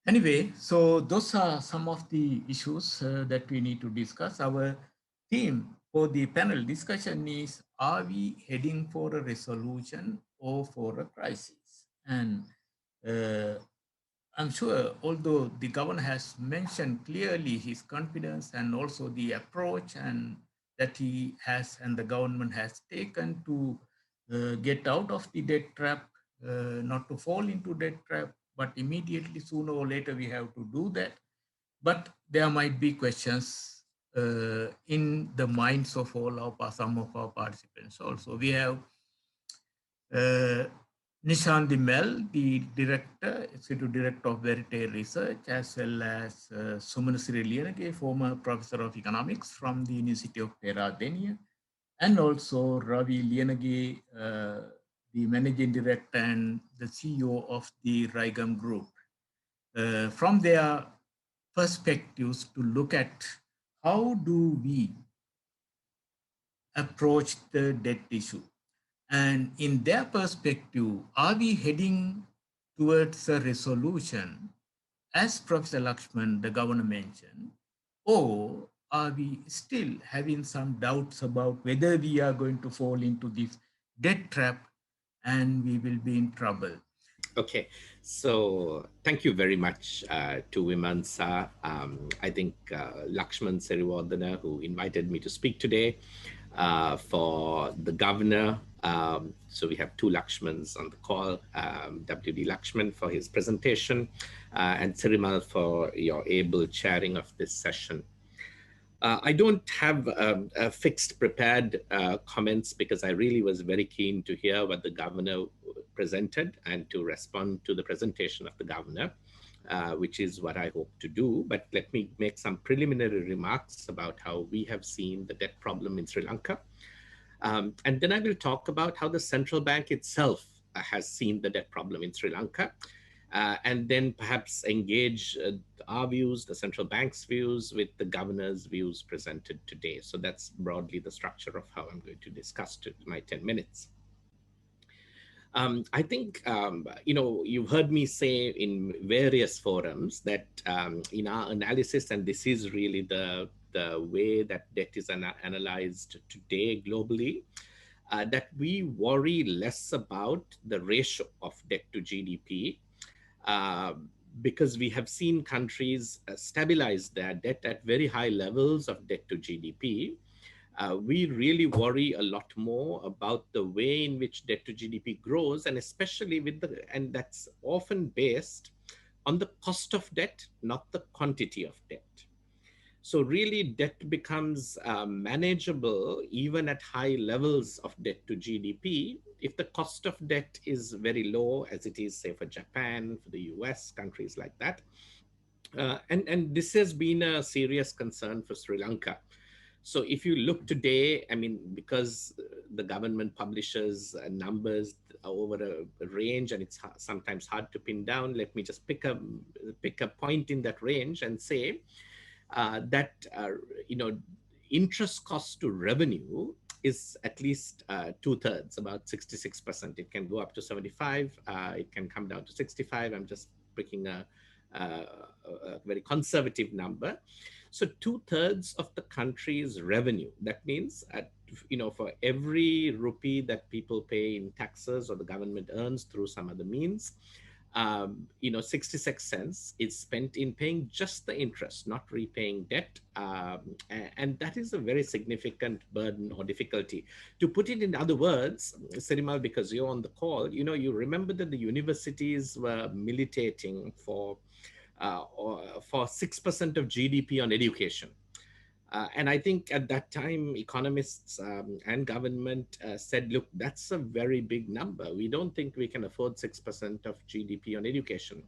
Anyway, so those are some of the issues that we need to discuss. Our theme for the panel discussion is, are we heading for a resolution or for a crisis? And I'm sure, although the governor has mentioned clearly his confidence and also the approach and that he has and the government has taken to get out of the debt trap, not to fall into debt trap, but immediately sooner or later we have to do that. But there might be questions in the minds of some of our participants also. We have Nishan Dimel, the director, executive director of Verite Research, as well as Sumanasiri Liyanage, former professor of economics from the University of Peradeniya, and also Ravi Liyanage, the managing director and the CEO of the Raigam Group. From their perspectives to look at how do we approach the debt issue. And in their perspective, are we heading towards a resolution, as Professor Lakshman, the governor, mentioned, or are we still having some doubts about whether we are going to fall into this debt trap and we will be in trouble? Okay, so thank you very much to Vimansa. I think Lakshman Seriwardana, who invited me to speak today, for the governor. So we have two Lakshmans on the call, WD Lakshman for his presentation, and Sirimal for your able chairing of this session. I don't have a fixed prepared comments because I really was very keen to hear what the governor presented and to respond to the presentation of the governor, which is what I hope to do. But let me make some preliminary remarks about how we have seen the debt problem in Sri Lanka. And then I will talk about how the central bank itself has seen the debt problem in Sri Lanka. and then perhaps engage our views, the central bank's views, with the governor's views presented today. So that's broadly the structure of how I'm going to discuss my 10 minutes. I think, you've heard me say in various forums that in our analysis, and this is really the way that debt is analyzed today globally, that we worry less about the ratio of debt to GDP, because we have seen countries stabilize their debt at very high levels of debt to GDP. We really worry a lot more about the way in which debt to GDP grows, and especially and that's often based on the cost of debt, not the quantity of debt. So really debt becomes manageable even at high levels of debt to GDP if the cost of debt is very low, as it is, say, for Japan, for the US, countries like that. And this has been a serious concern for Sri Lanka. So if you look today, I mean, because the government publishes numbers over a range, and it's sometimes hard to pin down, let me just pick a point in that range and say that interest cost to revenue is at least 2/3, about 66%. It can go up to 75. It can come down to 65. I'm just picking a very conservative number. So 2/3 of the country's revenue. That means for every rupee that people pay in taxes or the government earns through some other means, 66 cents is spent in paying just the interest, not repaying debt. And that is a very significant burden or difficulty. To put it in other words, Sirimal, because you're on the call, you remember that the universities were militating for 6% of GDP on education. And I think at that time, economists and government said, look, that's a very big number. We don't think we can afford 6% of GDP on education.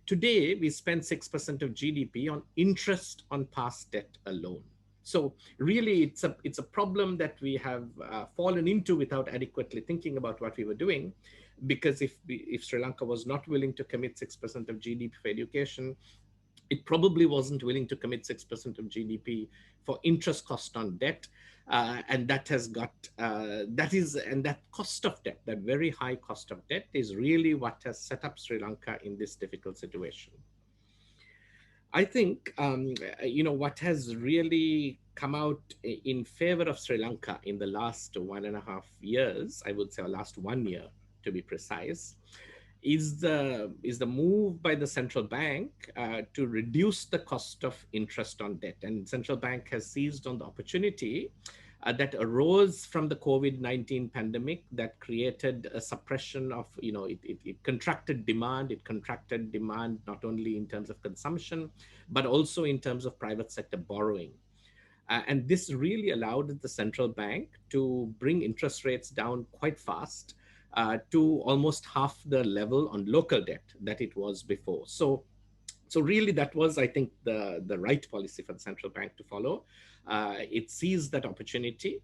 Today, we spend 6% of GDP on interest on past debt alone. So really, it's a problem that we have fallen into without adequately thinking about what we were doing. Because if Sri Lanka was not willing to commit 6% of GDP for education, it probably wasn't willing to commit 6% of GDP for interest cost on debt. And that cost of debt, that very high cost of debt, is really what has set up Sri Lanka in this difficult situation. I think, what has really come out in favor of Sri Lanka in the last 1.5 years, I would say, or last 1 year to be precise, is the move by the central bank to reduce the cost of interest on debt. And central bank has seized on the opportunity that arose from the COVID-19 pandemic that created a suppression of, it contracted demand. It contracted demand not only in terms of consumption, but also in terms of private sector borrowing. And this really allowed the central bank to bring interest rates down quite fast, to almost half the level on local debt that it was before. So really that was, I think, the right policy for the central bank to follow. It seized that opportunity.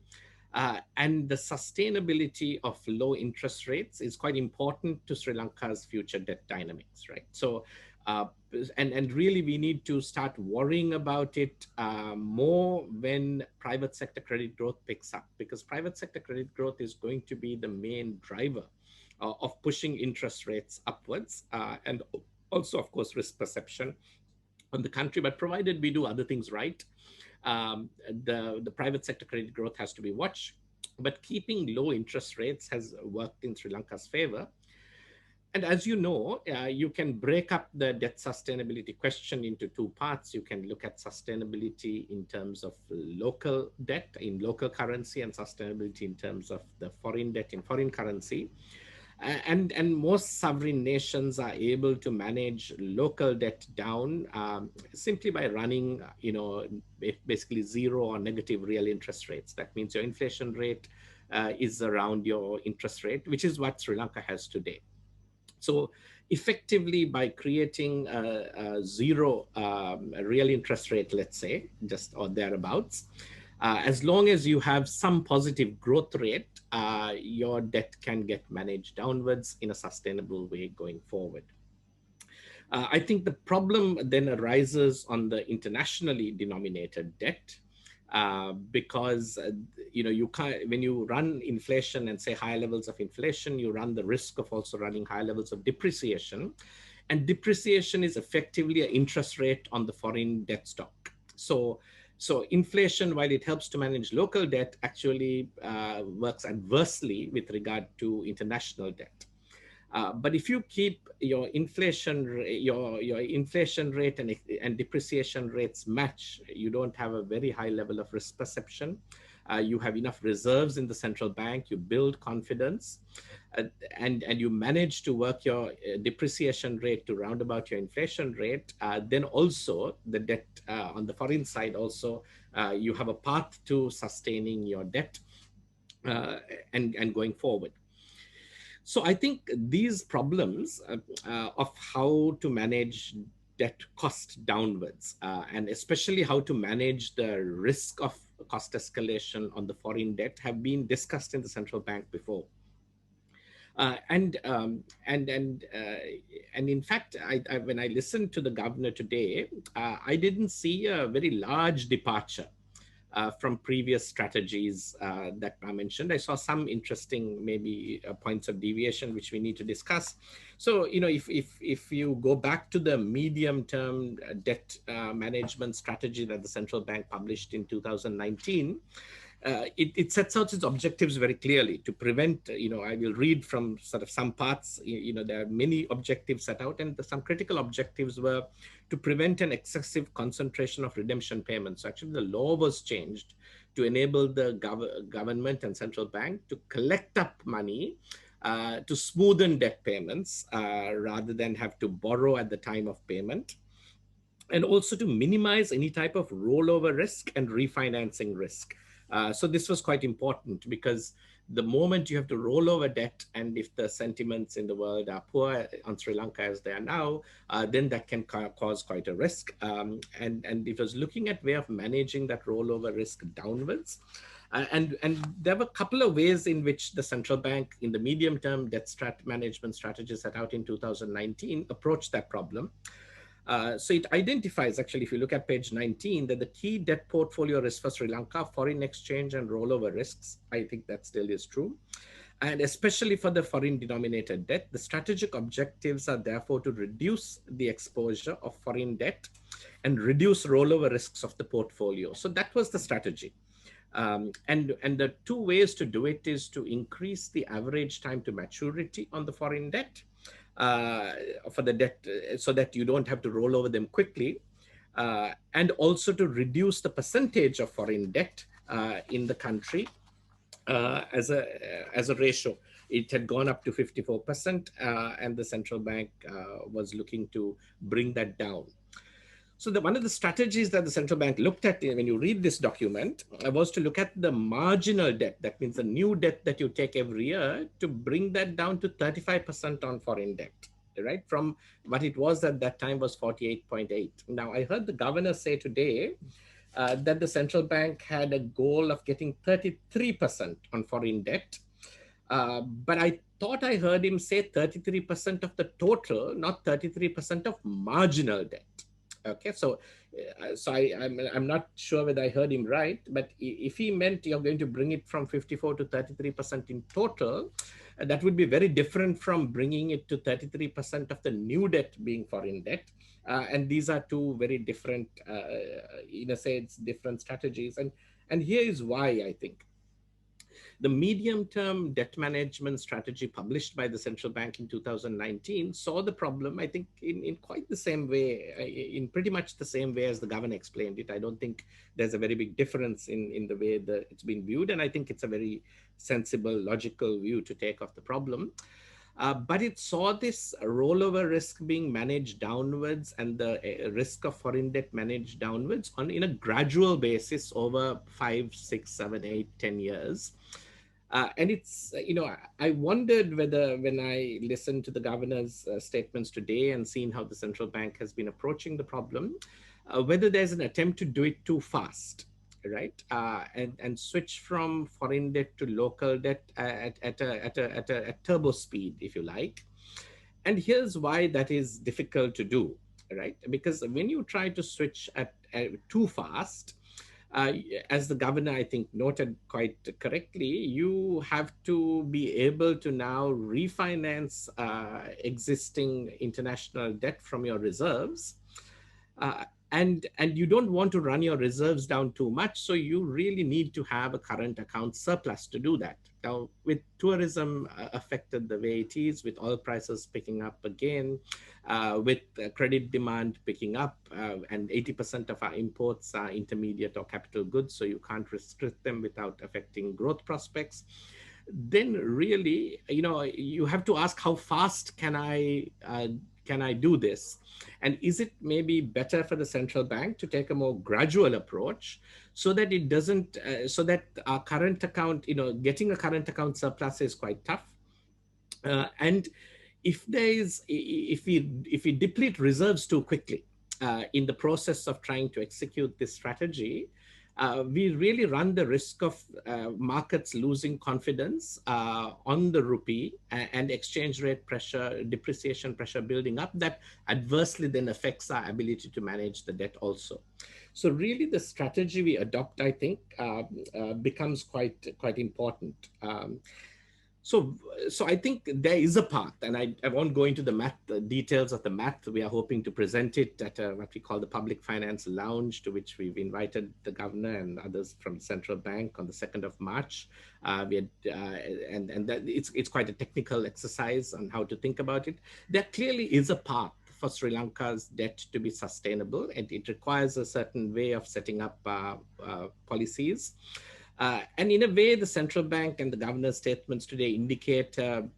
And the sustainability of low interest rates is quite important to Sri Lanka's future debt dynamics, right? So, and really we need to start worrying about it more when private sector credit growth picks up, because private sector credit growth is going to be the main driver of pushing interest rates upwards, and also, of course, risk perception on the country. But provided we do other things right, the private sector credit growth has to be watched. But keeping low interest rates has worked in Sri Lanka's favor. And as you know, you can break up the debt sustainability question into two parts. You can look at sustainability in terms of local debt in local currency, and sustainability in terms of the foreign debt in foreign currency. And most sovereign nations are able to manage local debt down simply by running, basically zero or negative real interest rates. That means your inflation rate is around your interest rate, which is what Sri Lanka has today. So effectively, by creating a zero real interest rate, let's say, just or thereabouts, as long as you have some positive growth rate, your debt can get managed downwards in a sustainable way going forward. I think the problem then arises on the internationally denominated debt, because you can't, when you run inflation and say high levels of inflation, you run the risk of also running high levels of depreciation, and depreciation is effectively an interest rate on the foreign debt stock. So inflation, while it helps to manage local debt, actually works adversely with regard to international debt. But if you keep your inflation rate and depreciation rates match, you don't have a very high level of risk perception. You have enough reserves in the central bank. You build confidence, and you manage to work your depreciation rate to round about your inflation rate. Then also the debt on the foreign side also, you have a path to sustaining your debt and going forward. So I think these problems of how to manage debt cost downwards, and especially how to manage the risk of cost escalation on the foreign debt, have been discussed in the central bank before. And in fact, when I listened to the governor today, I didn't see a very large departure from previous strategies that I mentioned. I saw some interesting maybe points of deviation which we need to discuss. So, if you go back to the medium-term debt management strategy that the central bank published in 2019, it sets out its objectives very clearly to prevent, I will read from sort of some parts, there are many objectives set out, and some critical objectives were to prevent an excessive concentration of redemption payments. So actually the law was changed to enable the government and central bank to collect up money to smoothen debt payments rather than have to borrow at the time of payment, and also to minimize any type of rollover risk and refinancing risk. So this was quite important, because the moment you have to roll over debt, and if the sentiments in the world are poor on Sri Lanka as they are now, then that can cause quite a risk. And it was looking at way of managing that rollover risk downwards. And there were a couple of ways in which the central bank, in the medium-term debt management strategy set out in 2019, approached that problem. So it identifies, actually, if you look at page 19, that the key debt portfolio risks for Sri Lanka, foreign exchange and rollover risks. I think that still is true. And especially for the foreign denominated debt, the strategic objectives are therefore to reduce the exposure of foreign debt and reduce rollover risks of the portfolio. So that was the strategy. And the two ways to do it is to increase the average time to maturity on the foreign debt, for the debt, so that you don't have to roll over them quickly, and also to reduce the percentage of foreign debt in the country as a ratio. It had gone up to 54%, and the central bank was looking to bring that down. So one of the strategies that the central bank looked at when you read this document was to look at the marginal debt. That means the new debt that you take every year, to bring that down to 35% on foreign debt, right? From what it was at that time was 48.8. Now, I heard the governor say today that the central bank had a goal of getting 33% on foreign debt. But I thought I heard him say 33% of the total, not 33% of marginal debt. Okay, so I'm not sure whether I heard him right, but if he meant you're going to bring it from 54 to 33% in total, that would be very different from bringing it to 33% of the new debt being foreign debt. And these are two very different, in a sense, different strategies. And here is why I think. The medium-term debt management strategy published by the central bank in 2019 saw the problem, I think, in quite the same way, in pretty much the same way as the governor explained it. I don't think there's a very big difference in the way that it's been viewed, and I think it's a very sensible, logical view to take of the problem. But it saw this rollover risk being managed downwards and the risk of foreign debt managed downwards in a gradual basis over 5, 6, 7, 8, 10 years. And it's, I wondered whether, when I listened to the governor's statements today and seen how the central bank has been approaching the problem, whether there's an attempt to do it too fast, right? And switch from foreign debt to local debt at turbo speed, if you like. And here's why that is difficult to do, right? Because when you try to switch at too fast, uh, as the governor, I think, noted quite correctly, you have to be able to now refinance existing international debt from your reserves. Uh, and you don't want to run your reserves down too much, so you really need to have a current account surplus to do that. Now, with tourism affected the way it is, with oil prices picking up again, with credit demand picking up, and 80% of our imports are intermediate or capital goods, so you can't restrict them without affecting growth prospects, then really, you have to ask, how fast can I do this? And is it maybe better for the central bank to take a more gradual approach, so that it doesn't, so that our current account, getting a current account surplus is quite tough. And if we deplete reserves too quickly in the process of trying to execute this strategy, we really run the risk of markets losing confidence on the rupee, and exchange rate pressure, depreciation pressure building up, that adversely then affects our ability to manage the debt also. So really, the strategy we adopt, I think, becomes quite important. So I think there is a path, and I won't go into the details of the math. We are hoping to present it at what we call the Public Finance Lounge, to which we've invited the governor and others from the central bank on the 2nd of March. And that it's quite a technical exercise on how to think about it. There clearly is a path for Sri Lanka's debt to be sustainable, and it requires a certain way of setting up policies. And in a way, the central bank and the governor's statements today indicate a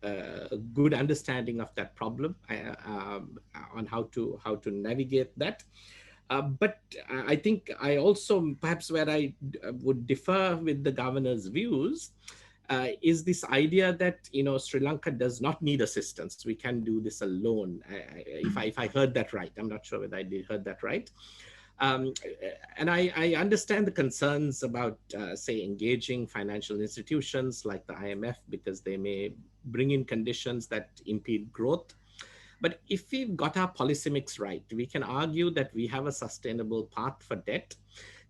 good understanding of that problem, on how to navigate that. But I think I also, perhaps where I would differ with the governor's views, is this idea that Sri Lanka does not need assistance. We can do this alone. If I heard that right, I'm not sure whether I heard that right. And I understand the concerns about, say, engaging financial institutions like the IMF, because they may bring in conditions that impede growth. But if we've got our policy mix right, we can argue that we have a sustainable path for debt.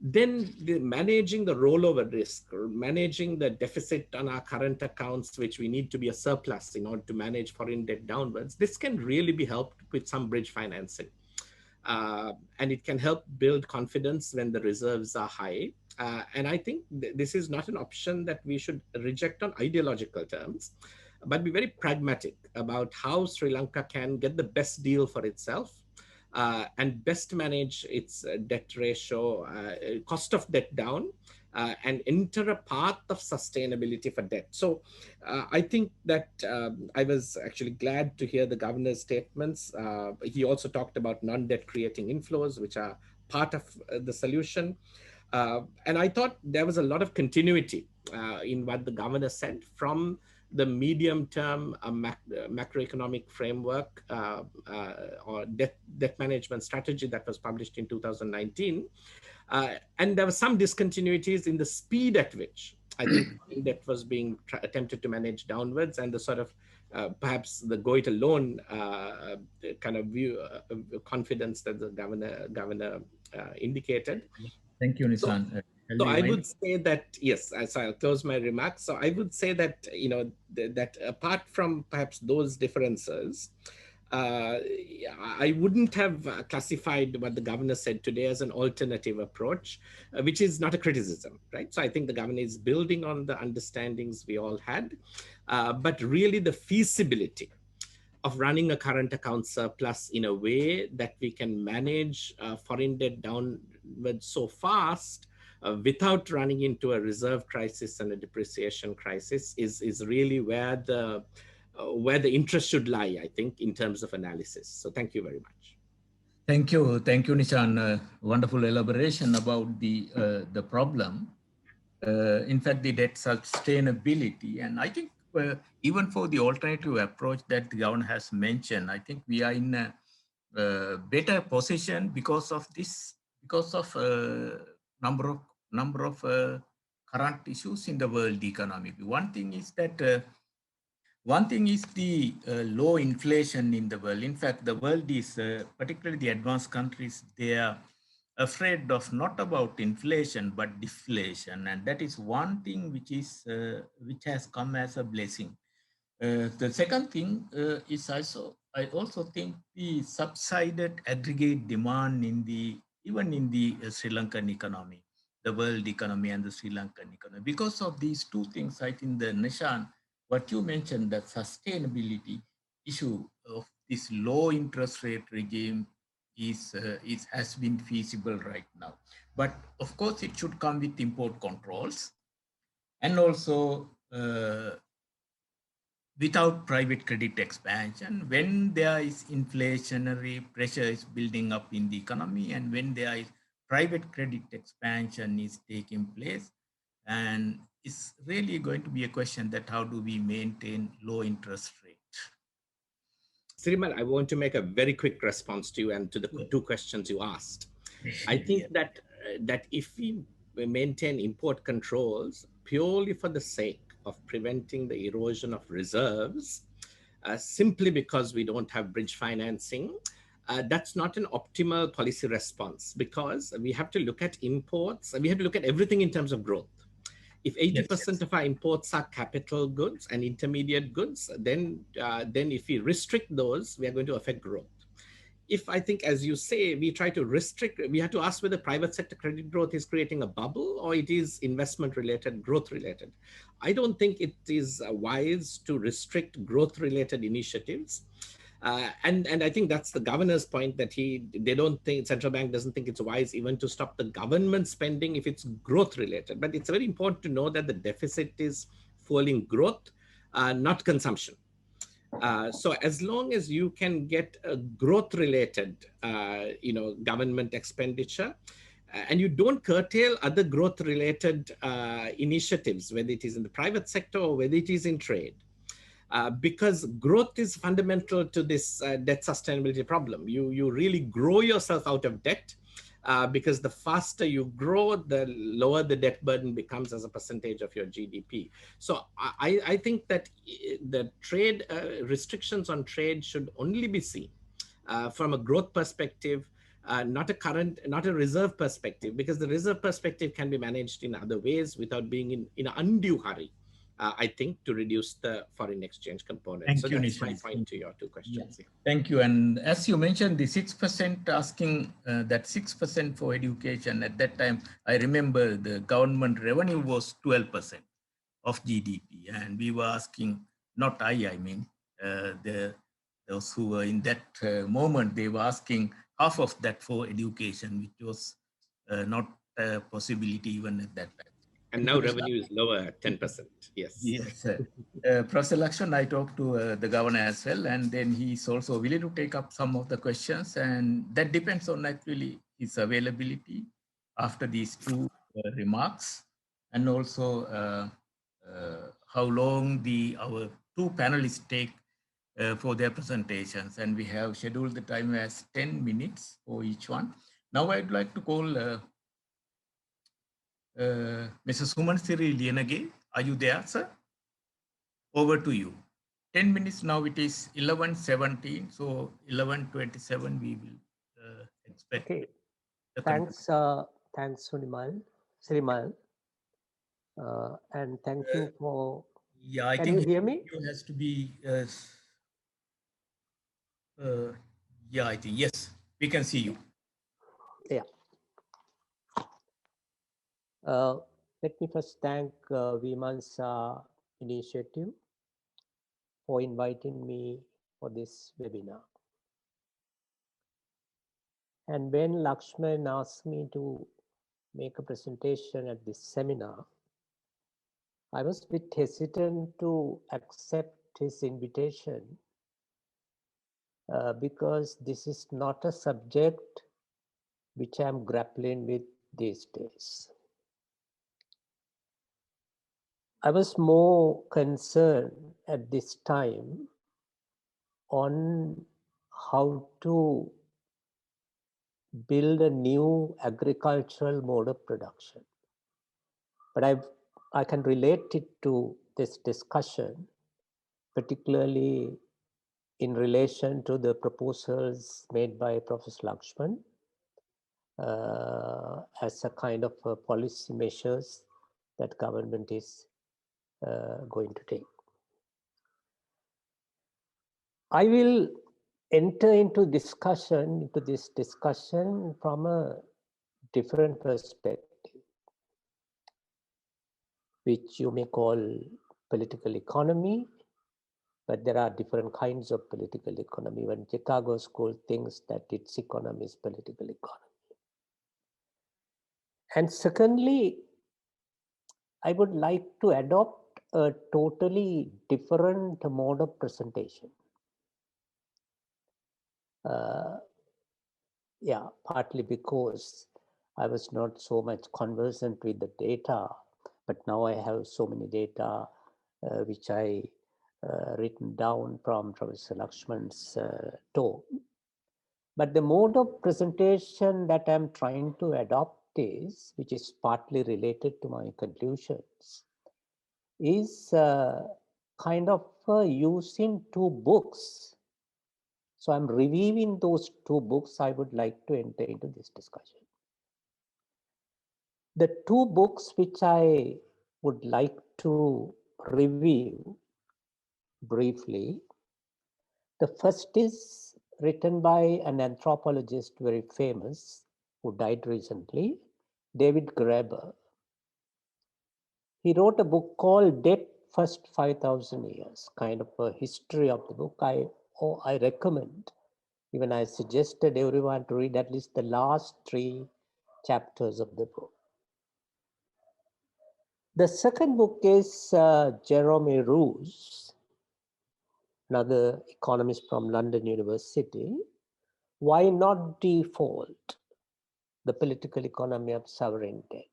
Then managing the rollover risk, or managing the deficit on our current accounts, which we need to be a surplus in order to manage foreign debt downwards, this can really be helped with some bridge financing. And it can help build confidence when the reserves are high. And I think this is not an option that we should reject on ideological terms, but be very pragmatic about how Sri Lanka can get the best deal for itself, and best manage its debt ratio, cost of debt down, and enter a path of sustainability for debt. So I think that I was actually glad to hear the governor's statements. He also talked about non-debt creating inflows, which are part of the solution. And I thought there was a lot of continuity in what the governor said from the medium-term macroeconomic framework or debt management strategy that was published in 2019. And there were some discontinuities in the speed at which I think debt was being attempted to manage downwards, and the sort of perhaps the go it alone kind of view confidence that the governor indicated. Thank you, Nishan. So I would say that, yes, as I'll close my remarks. So I would say that, that apart from perhaps those differences, I wouldn't have classified what the governor said today as an alternative approach, which is not a criticism, right? So I think the governor is building on the understandings we all had, but really the feasibility of running a current account surplus in a way that we can manage foreign debt downward so fast without running into a reserve crisis and a depreciation crisis is really where the interest should lie, I think, in terms of analysis. So thank you very much. Thank you, Nishan. Wonderful elaboration about the problem. In fact, the debt sustainability, and I think even for the alternative approach that the governor has mentioned, I think we are in a better position because of this, because of number of current issues in the world economy. One thing is that One thing is the low inflation in the world. In fact, the world is, particularly the advanced countries, they are afraid of not about inflation but deflation, and that is one thing which has come as a blessing. The second thing is I also think the subsided aggregate demand in the even in the Sri Lankan economy, the world economy and the Sri Lankan economy. Because of these two things, I think the Nishan, what you mentioned, that sustainability issue of this low interest rate regime is has been feasible right now. But of course, it should come with import controls and also without private credit expansion. When there is inflationary pressure is building up in the economy, and when there is private credit expansion is taking place, and it's really going to be a question that how do we maintain low interest rate. Srimal, I want to make a very quick response to you and to the Yeah. two questions you asked. I think Yeah. that if we maintain import controls purely for the sake of preventing the erosion of reserves, simply because we don't have bridge financing, that's not an optimal policy response, because we have to look at imports, we have to look at everything in terms of growth. If Yes, 80% of our imports are capital goods and intermediate goods, then if we restrict those, we are going to affect growth. If I think, as you say, we try to restrict, we have to ask whether private sector credit growth is creating a bubble or it is investment related, growth related. I don't think it is wise to restrict growth related initiatives. And I think that's the governor's point, that they don't think, central bank doesn't think it's wise even to stop the government spending if it's growth related. But it's very important to know that the deficit is fueling growth, not consumption. So as long as you can get a growth related, government expenditure, and you don't curtail other growth related initiatives, whether it is in the private sector or whether it is in trade, because growth is fundamental to this debt sustainability problem. You really grow yourself out of debt, because the faster you grow, the lower the debt burden becomes as a percentage of your GDP. So I think that the trade restrictions on trade should only be seen from a growth perspective, not a reserve perspective, because the reserve perspective can be managed in other ways without being in an undue hurry. I think, to reduce the foreign exchange component. Thank So you, that's my Nishan. point to your two questions. Yeah. Thank you. And as you mentioned, the 6% asking that 6% for education, at that time, I remember the government revenue was 12% of GDP. And we were asking, not I mean, those who were in that moment, they were asking half of that for education, which was not a possibility even at that time. And now revenue is lower at 10%. Yes. Yes. Professor Lakshan, I talked to the governor as well, and then he's also willing to take up some of the questions, and that depends on actually his availability after these two remarks, and also how long our two panelists take for their presentations. And we have scheduled the time as 10 minutes for each one. Now I'd like to call Mr. Suman Siri Lienage. Are you there, sir? Over to you. 10 minutes now, it is 11:17, so 11:27 we will expect. Okay, thanks Srimal, and thank you for, Yeah, I can think you hear me? it has to be, yeah, I think, yes, we can see you. Yeah. Let me first thank Vimansa Initiative for inviting me for this webinar. And when Lakshman asked me to make a presentation at this seminar, I was a bit hesitant to accept his invitation because this is not a subject which I'm grappling with these days. I was more concerned at this time on how to build a new agricultural mode of production. But I can relate it to this discussion particularly in relation to the proposals made by Professor Lakshman as a kind of policy measures that government is going to take. I will enter into this discussion from a different perspective, which you may call political economy, but there are different kinds of political economy. When Chicago School thinks that its economy is political economy. And secondly, I would like to adopt a totally different mode of presentation. Yeah, partly because I was not so much conversant with the data, but now I have so many data which I written down from Professor Lakshman's talk. But the mode of presentation that I'm trying to adopt is, which is partly related to my conclusions, is kind of using two books. So I'm reviewing those two books I would like to enter into this discussion. The two books which I would like to review briefly, the first is written by an anthropologist very famous who died recently, David Graeber. He wrote a book called Debt First 5,000 Years, kind of a history of the book. I recommend, even I suggested everyone to read at least the last 3 chapters of the book. The second book is Jerome Roos, another economist from London University, Why Not Default? The Political Economy of Sovereign Debt.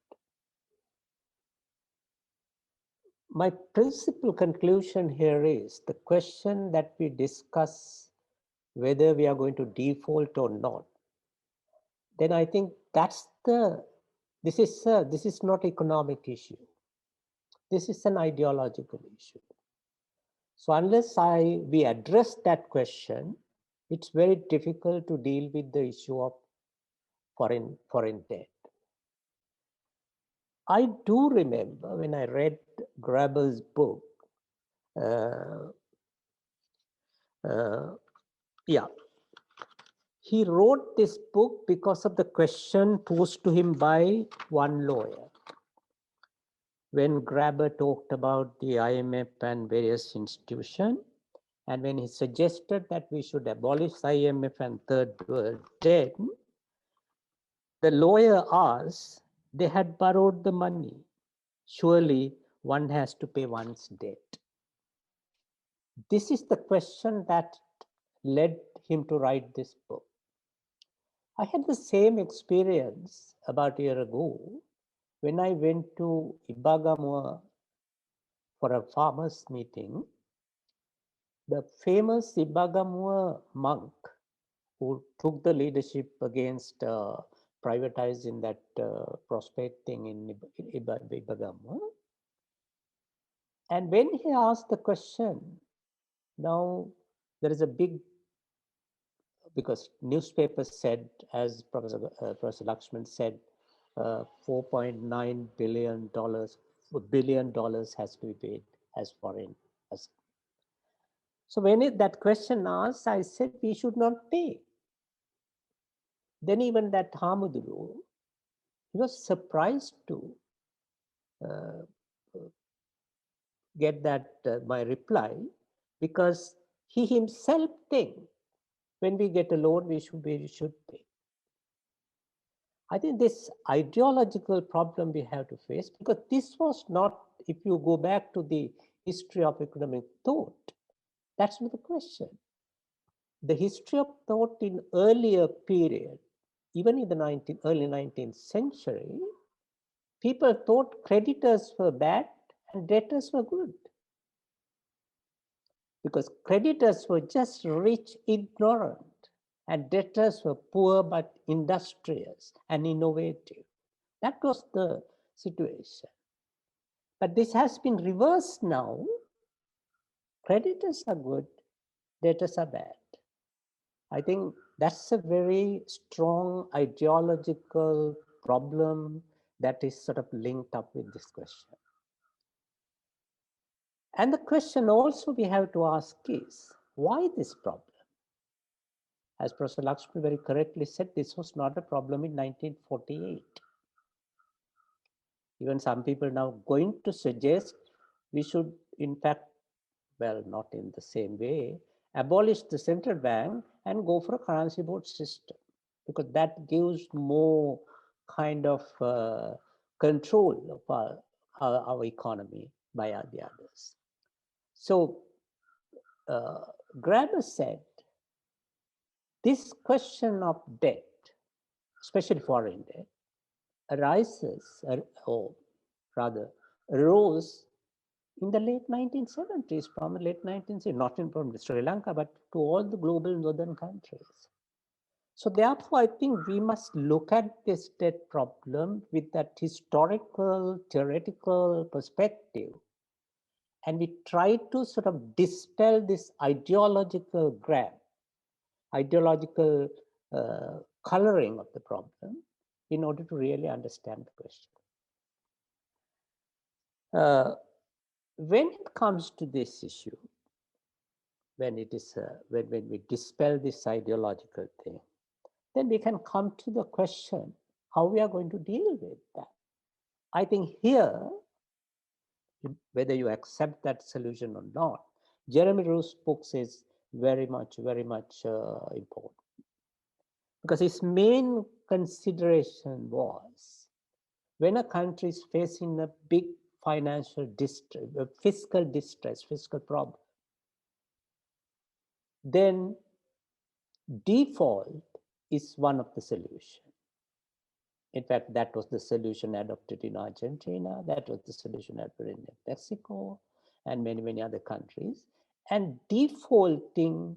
My principal conclusion here is the question that we discuss whether we are going to default or not. Then I think that's this is not economic issue. This is an ideological issue. So unless we address that question, it's very difficult to deal with the issue of foreign debt. I do remember when I read Graeber's book, he wrote this book because of the question posed to him by one lawyer. When Graeber talked about the IMF and various institutions, and when he suggested that we should abolish IMF and third world debt, the lawyer asked, they had borrowed the money. Surely one has to pay one's debt. This is the question that led him to write this book. I had the same experience about a year ago when I went to Ibagamua for a farmers meeting. The famous Ibagamua monk who took the leadership against privatizing that prospecting in Ibagamua. And when he asked the question, now there is a big, because newspapers said, as Professor Lakshman said, $4.9 billion has to be paid as foreign. So when that question asked, I said we should not pay. Then even that Hamudulu, he was surprised to get that my reply, because he himself thinks when we get a loan, we should pay. I think this ideological problem we have to face, because this was not, if you go back to the history of economic thought, that's not the question. The history of thought in earlier period, even in the early 19th century, people thought creditors were bad and debtors were good. Because creditors were just rich, ignorant, and debtors were poor but industrious and innovative. That was the situation. But this has been reversed now. creditors are good, debtors are bad. I think that's a very strong ideological problem that is sort of linked up with this question. And the question also we have to ask is, why this problem? As Professor Lakshmi very correctly said, this was not a problem in 1948. Even some people now going to suggest we should, in fact, well, not in the same way, abolish the central bank and go for a currency board system, because that gives more kind of control of our economy by the others. So Graeber said, this question of debt, especially foreign debt, arises, or rather arose in the late 1970s, from the late 1970s, not in from Sri Lanka, but to all the global northern countries. So therefore, I think we must look at this debt problem with that historical, theoretical perspective. And we try to sort of dispel this ideological grab, ideological coloring of the problem in order to really understand the question. When it comes to this issue, when it is when we dispel this ideological thing, then we can come to the question how we are going to deal with that. I think here, whether you accept that solution or not, Jeremy Roos' book is very much important, because his main consideration was, when a country is facing a big financial distress, fiscal distress, fiscal problem, then default is one of the solutions. In fact, that was the solution adopted in Argentina, that was the solution adopted in Mexico, and many other countries. And defaulting,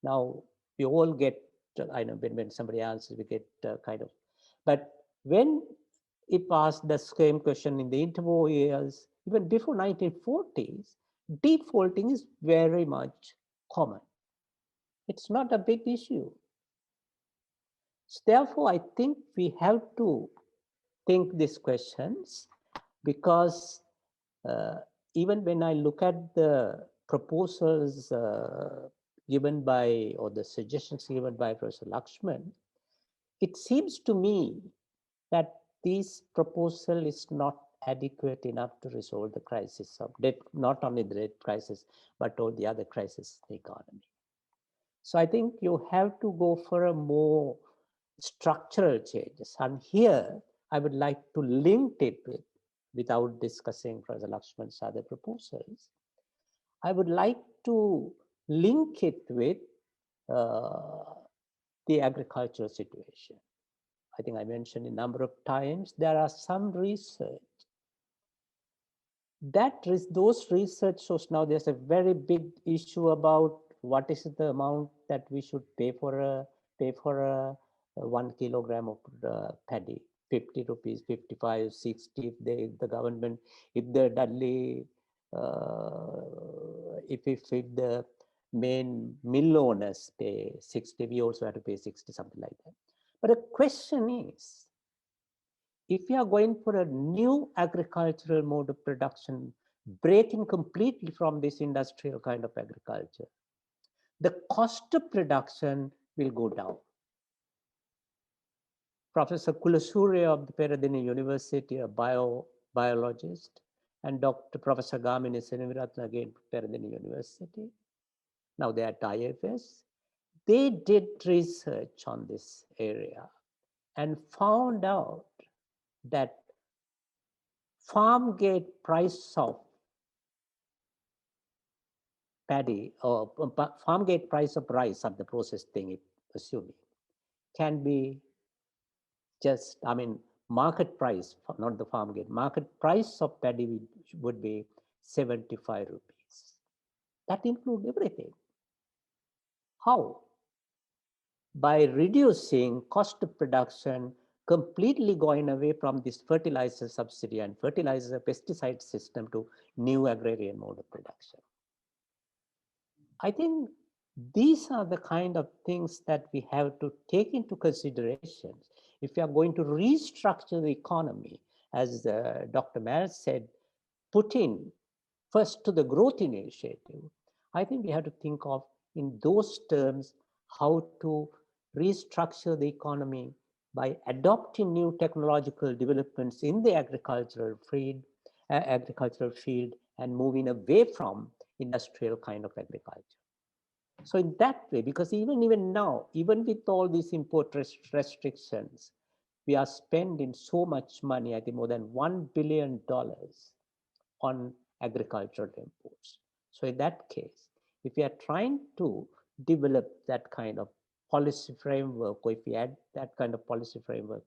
now we all get, I know when somebody answers, we get kind of, but when if asked the same question in the interwar years, even before 1940s, defaulting is very much common. It's not a big issue. So therefore, I think we have to think these questions, because even when I look at the proposals given by, or the suggestions given by Professor Lakshman, it seems to me that this proposal is not adequate enough to resolve the crisis of debt, not only the debt crisis, but all the other crises in the economy. So I think you have to go for a more structural changes. And here, I would like to link it with, without discussing Professor Lakshman's other proposals, I would like to link it with the agricultural situation. I think I mentioned a number of times, there are some research that those research shows, now there's a very big issue about what is the amount that we should pay for a 1 kilogram of paddy, 50 rupees, 55, 60, if the government, if the Dudley, if the main mill owners pay 60, we also have to pay 60, something like that. But the question is, if we are going for a new agricultural mode of production, breaking completely from this industrial kind of agriculture, the cost of production will go down. Professor Kulasurya of the Peradeniya University, a biologist, and Professor Gamini Senimiratna, again, Peradeniya University, now they are at IFS, they did research on this area and found out that farm gate price of paddy, or farm gate price of rice of the processed thing, assuming, can be just, I mean, market price, not the farm gate, market price of paddy would be 75 rupees. That includes everything. How? By reducing cost of production, completely going away from this fertilizer subsidy and fertilizer pesticide system to new agrarian mode of production. I think these are the kind of things that we have to take into consideration if we are going to restructure the economy, as Dr. Mayer said, put in first to the growth initiative. I think we have to think of in those terms how to restructure the economy by adopting new technological developments in the agricultural field and moving away from industrial kind of agriculture. So in that way, because even now, even with all these import restrictions, we are spending so much money, I think more than $1 billion on agricultural imports. So in that case, if we are trying to develop that kind of policy framework, or if we add that kind of policy framework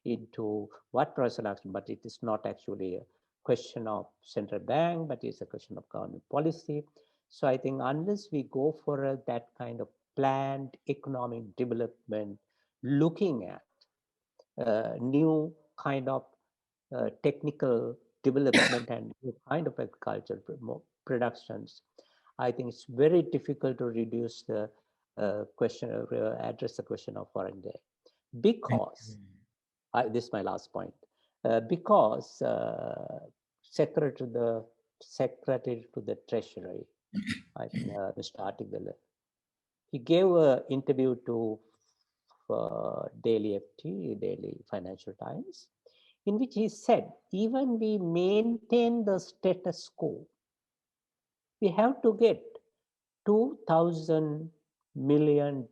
into what Professor asked, but it is not actually a question of central bank, but it's a question of government policy. So I think unless we go for that kind of planned economic development, looking at new kind of technical development and new kind of agricultural productions, I think it's very difficult to reduce the address the question of foreign debt, because this is my last point, because Secretary to the Treasury, I think Mr. Artigler, he gave an interview to Daily FT, Daily Financial Times, in which he said, even we maintain the status quo, we have to get $2,000 million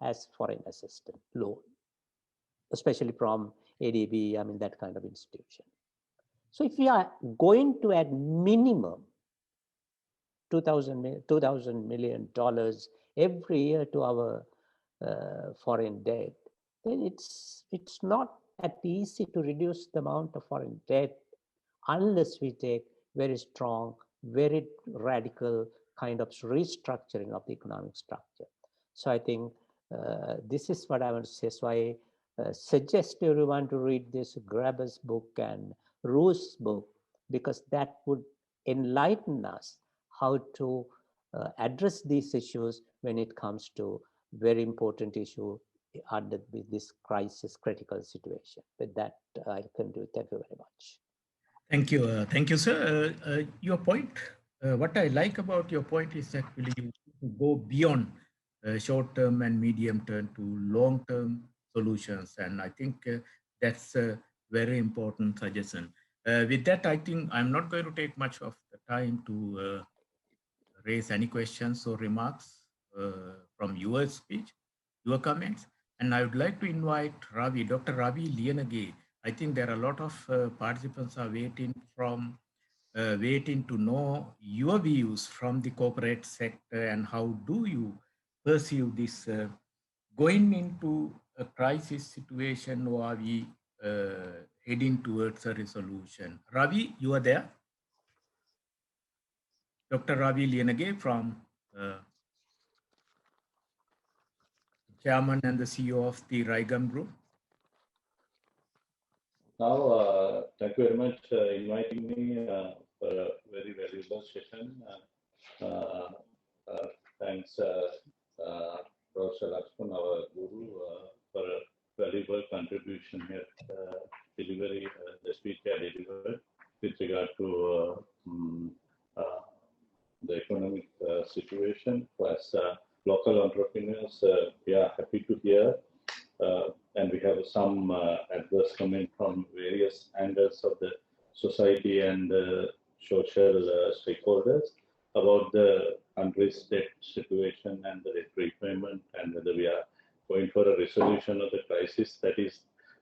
as foreign assistance loan, especially from ADB, I mean, that kind of institution. So if we are going to add minimum $2,000 million every year to our foreign debt, then it's not that easy to reduce the amount of foreign debt unless we take very strong, very radical kind of restructuring of the economic structure. So I think this is what I want to say. So I suggest everyone to read this Graeber's book and Roos' book, because that would enlighten us how to address these issues when it comes to very important issue under this crisis critical situation. With that, I conclude. Thank you very much. Thank you, sir. Your point, what I like about your point is actually you go beyond short-term and medium-term to long-term solutions, and I think that's a very important suggestion. With that, I think I'm not going to take much of the time to raise any questions or remarks from your speech, your comments. And I would like to invite Ravi, Dr. Ravi Lianage. I think there are a lot of participants are waiting to know your views from the corporate sector and how do you perceive this going into a crisis situation, or are we heading towards a resolution? Ravi, you are there? Dr. Ravi Lianage from Chairman and the CEO of the Raigam Group. Now, thank you very much for inviting me for a very valuable session. Thanks, Professor Lakshman, our guru, for a valuable contribution here, delivery, the speech I delivered with regard to the economic situation. As local entrepreneurs, we are happy to hear, and we have some adverse comment from various angles of the society and social stakeholders about the country's debt situation and the debt repayment, and whether we are going for a resolution of the crisis. That is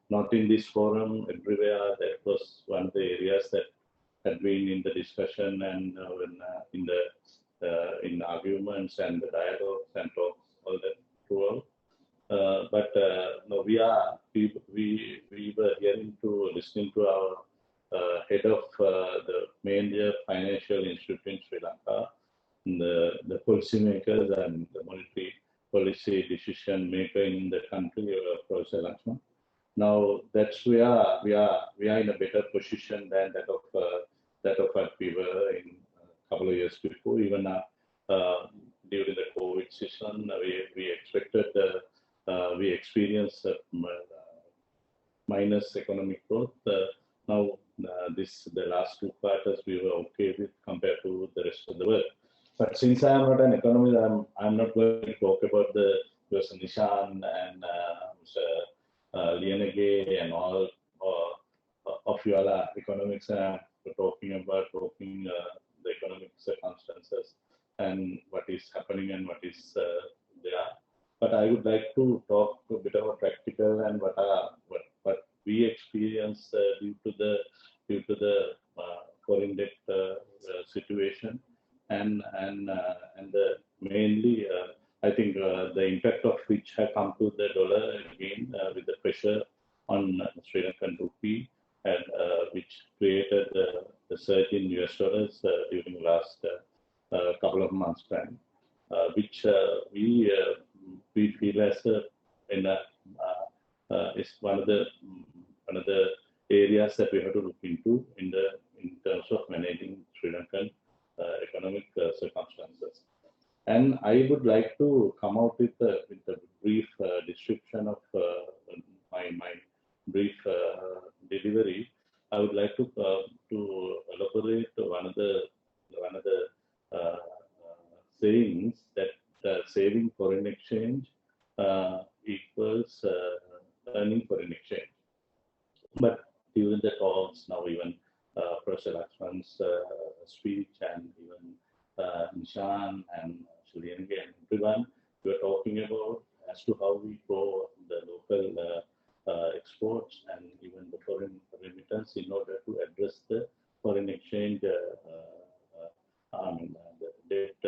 not in this forum. Everywhere, that was one of the areas that had been in the discussion and in arguments and the dialogues and talks, all that throughout. But no, we were listening to our head of the major financial institute in Sri Lanka, the policy makers and the monetary policy decision maker in the country, Professor Lakshman. Now that's where we are in a better position than that of what we were in a couple of years before. Even during the COVID season, we expected, we experienced minus economic growth. Now, the last 2 quarters we were okay with compared to the rest of the world. But since I am not an economist, I'm not going to talk about the Mr. Nishan and Mr. Lienege and all of you all are economics. Talking the economic circumstances and what is happening and what is there. But I would like to talk a bit about practical and what we experience due to the foreign debt situation and mainly I think the impact of which have come to the dollar again with the pressure on Sri Lankan rupee and which created the surge in US dollars during the last couple of months time, which we feel as is one of the areas that we have to look into in terms of managing Sri Lankan economic circumstances. And I would like to come out with a brief description of my brief delivery. I would like to elaborate one of the sayings that saving foreign exchange equals earning foreign exchange. But during the talks now, even Professor Lakshman's speech and even Nishan and Shulyange and everyone, we are talking about as to how we grow the local exports and even the foreign remittance in order to address the foreign exchange, the debt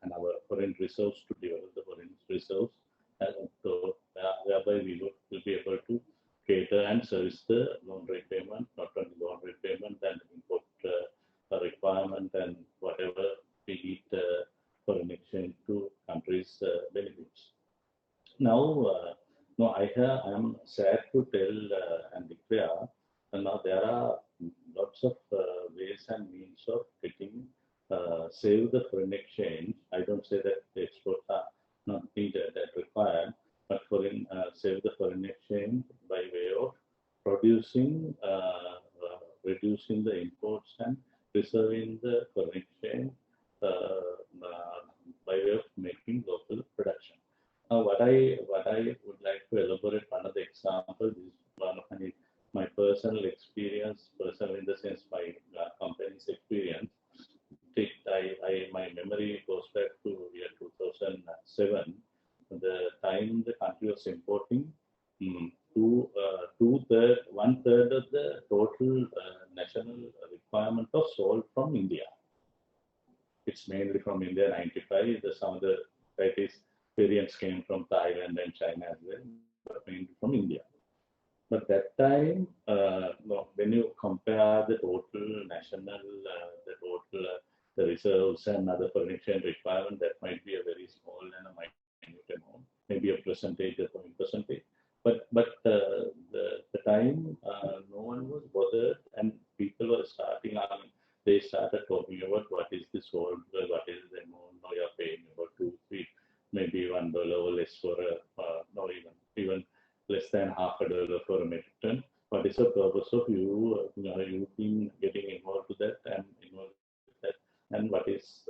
and our foreign reserves to develop the foreign reserves. And so thereby we will be able to cater and service the loan repayment, not only loan repayment and import requirement and whatever we need foreign exchange to countries' benefits. Now, I am sad to tell and declare now there are lots of ways and means of getting save the foreign exchange. I don't say that the exports are not needed, that required, but save the foreign exchange by way of producing, reducing the imports and preserving the foreign exchange by way of making local production. Now, what I would like to elaborate one of the examples is one of my personal experience, personal in the sense my company's experience. My memory goes back to year 2007, the time the country was importing one third of the total national requirement of salt from India. It's mainly from India, 95. Some of the variants came from Thailand and China as well, but mainly from India. But that time, when you compare the total national, the reserves and other foreign exchange requirement, that might be a very small and a minute amount, maybe a percentage or 0.%. But the time, no one was bothered, and people were starting. They started talking about what is this salt, what is the amount. Now you're paying about 2, 3, maybe $1 or less for even less than $0.50 for a metric ton. What is the purpose of you being getting involved to that and involved with that, and what is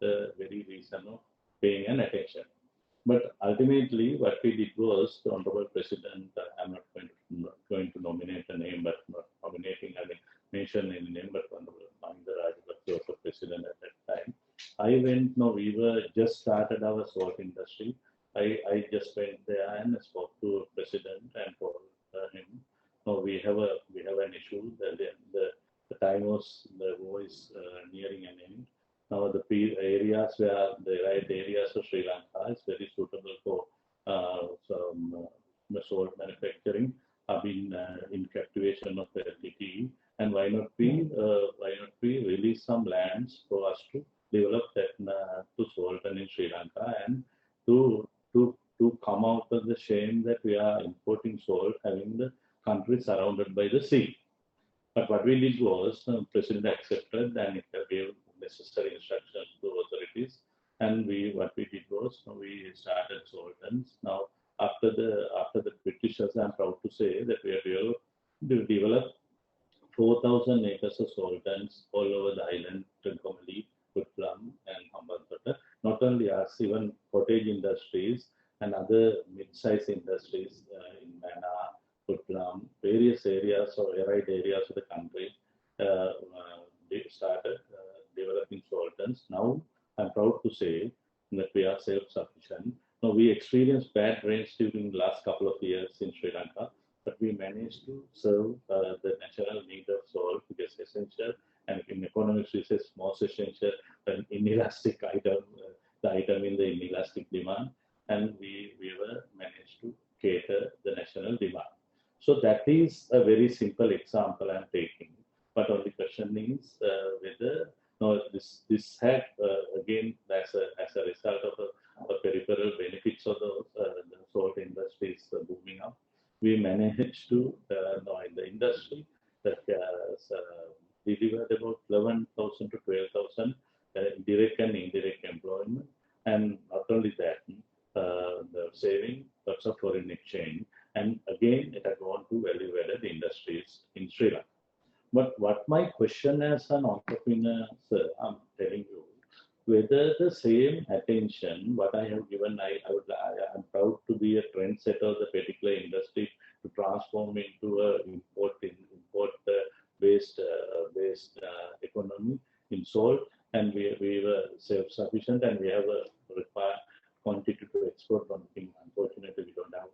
the very reason of paying an attention? But ultimately, what we did was the Honorable President. I'm not going to nominate a name, but not nominating. I mean, mention any name, but Honorable Mahinda Rajapaksa was the president at that time. We were just started our salt industry. I just went there and spoke to the president and told him, no, we have an issue. The time was, the war is nearing an end. Now the areas where the right areas of Sri Lanka is very suitable for some salt manufacturing have been in captivation of the LTTE, and why not we release some lands for us to develop that to salt and in Sri Lanka and to come out of the shame that we are importing salt having the country surrounded by the sea. But what we did was, the President accepted and it gave necessary instructions to authorities And what we did was we started Sultans. Now after the Britishers, I'm proud to say that we have developed 4,000 acres of Sultans all over the island, Trincomalee, Putlam, and Hambantota. Not only us, even cottage industries and other mid-sized industries in Mana, Putlam, various areas or arid areas of the country they started developing Sultans. Now, I'm proud to say that we are self-sufficient. Now, we experienced bad rains during the last couple of years in Sri Lanka, but we managed to serve the national need of salt, which is essential, and in economics, we say most essential, an inelastic item, the item in the inelastic demand, and we were managed to cater the national demand. So that is a very simple example I'm taking. But only question is whether this had again as a result of the peripheral benefits of the salt industry is booming up. We managed to in the industry that delivered about 11,000 to 12,000 direct and indirect employment, and not only that, the saving lots of foreign exchange, and again it had gone to value-added industries in Sri Lanka. But what my question as an entrepreneur, sir, I'm telling you, whether the same attention what I have given, I'm proud to be a trendsetter of the particular industry to transform into a import based economy in salt, and we were self-sufficient, and we have a required quantity to export. One thing, unfortunately, we don't have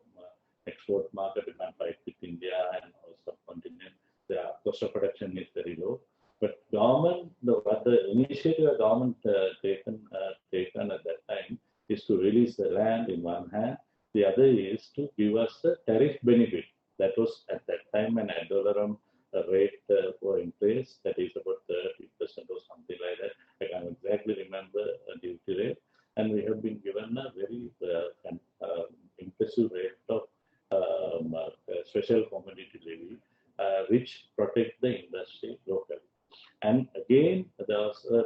export market. We can't fight with India and our subcontinent. The cost of production is very low. But government, the initiative the government taken at that time is to release the land in one hand. The other is to give us the tariff benefit. That was at that time an ad valorem rate were in place. That is about 30% or something like that. I can't exactly remember the duty rate. And we have been given a very impressive rate of special commodity levy, which protect the industry locally. And again, there was a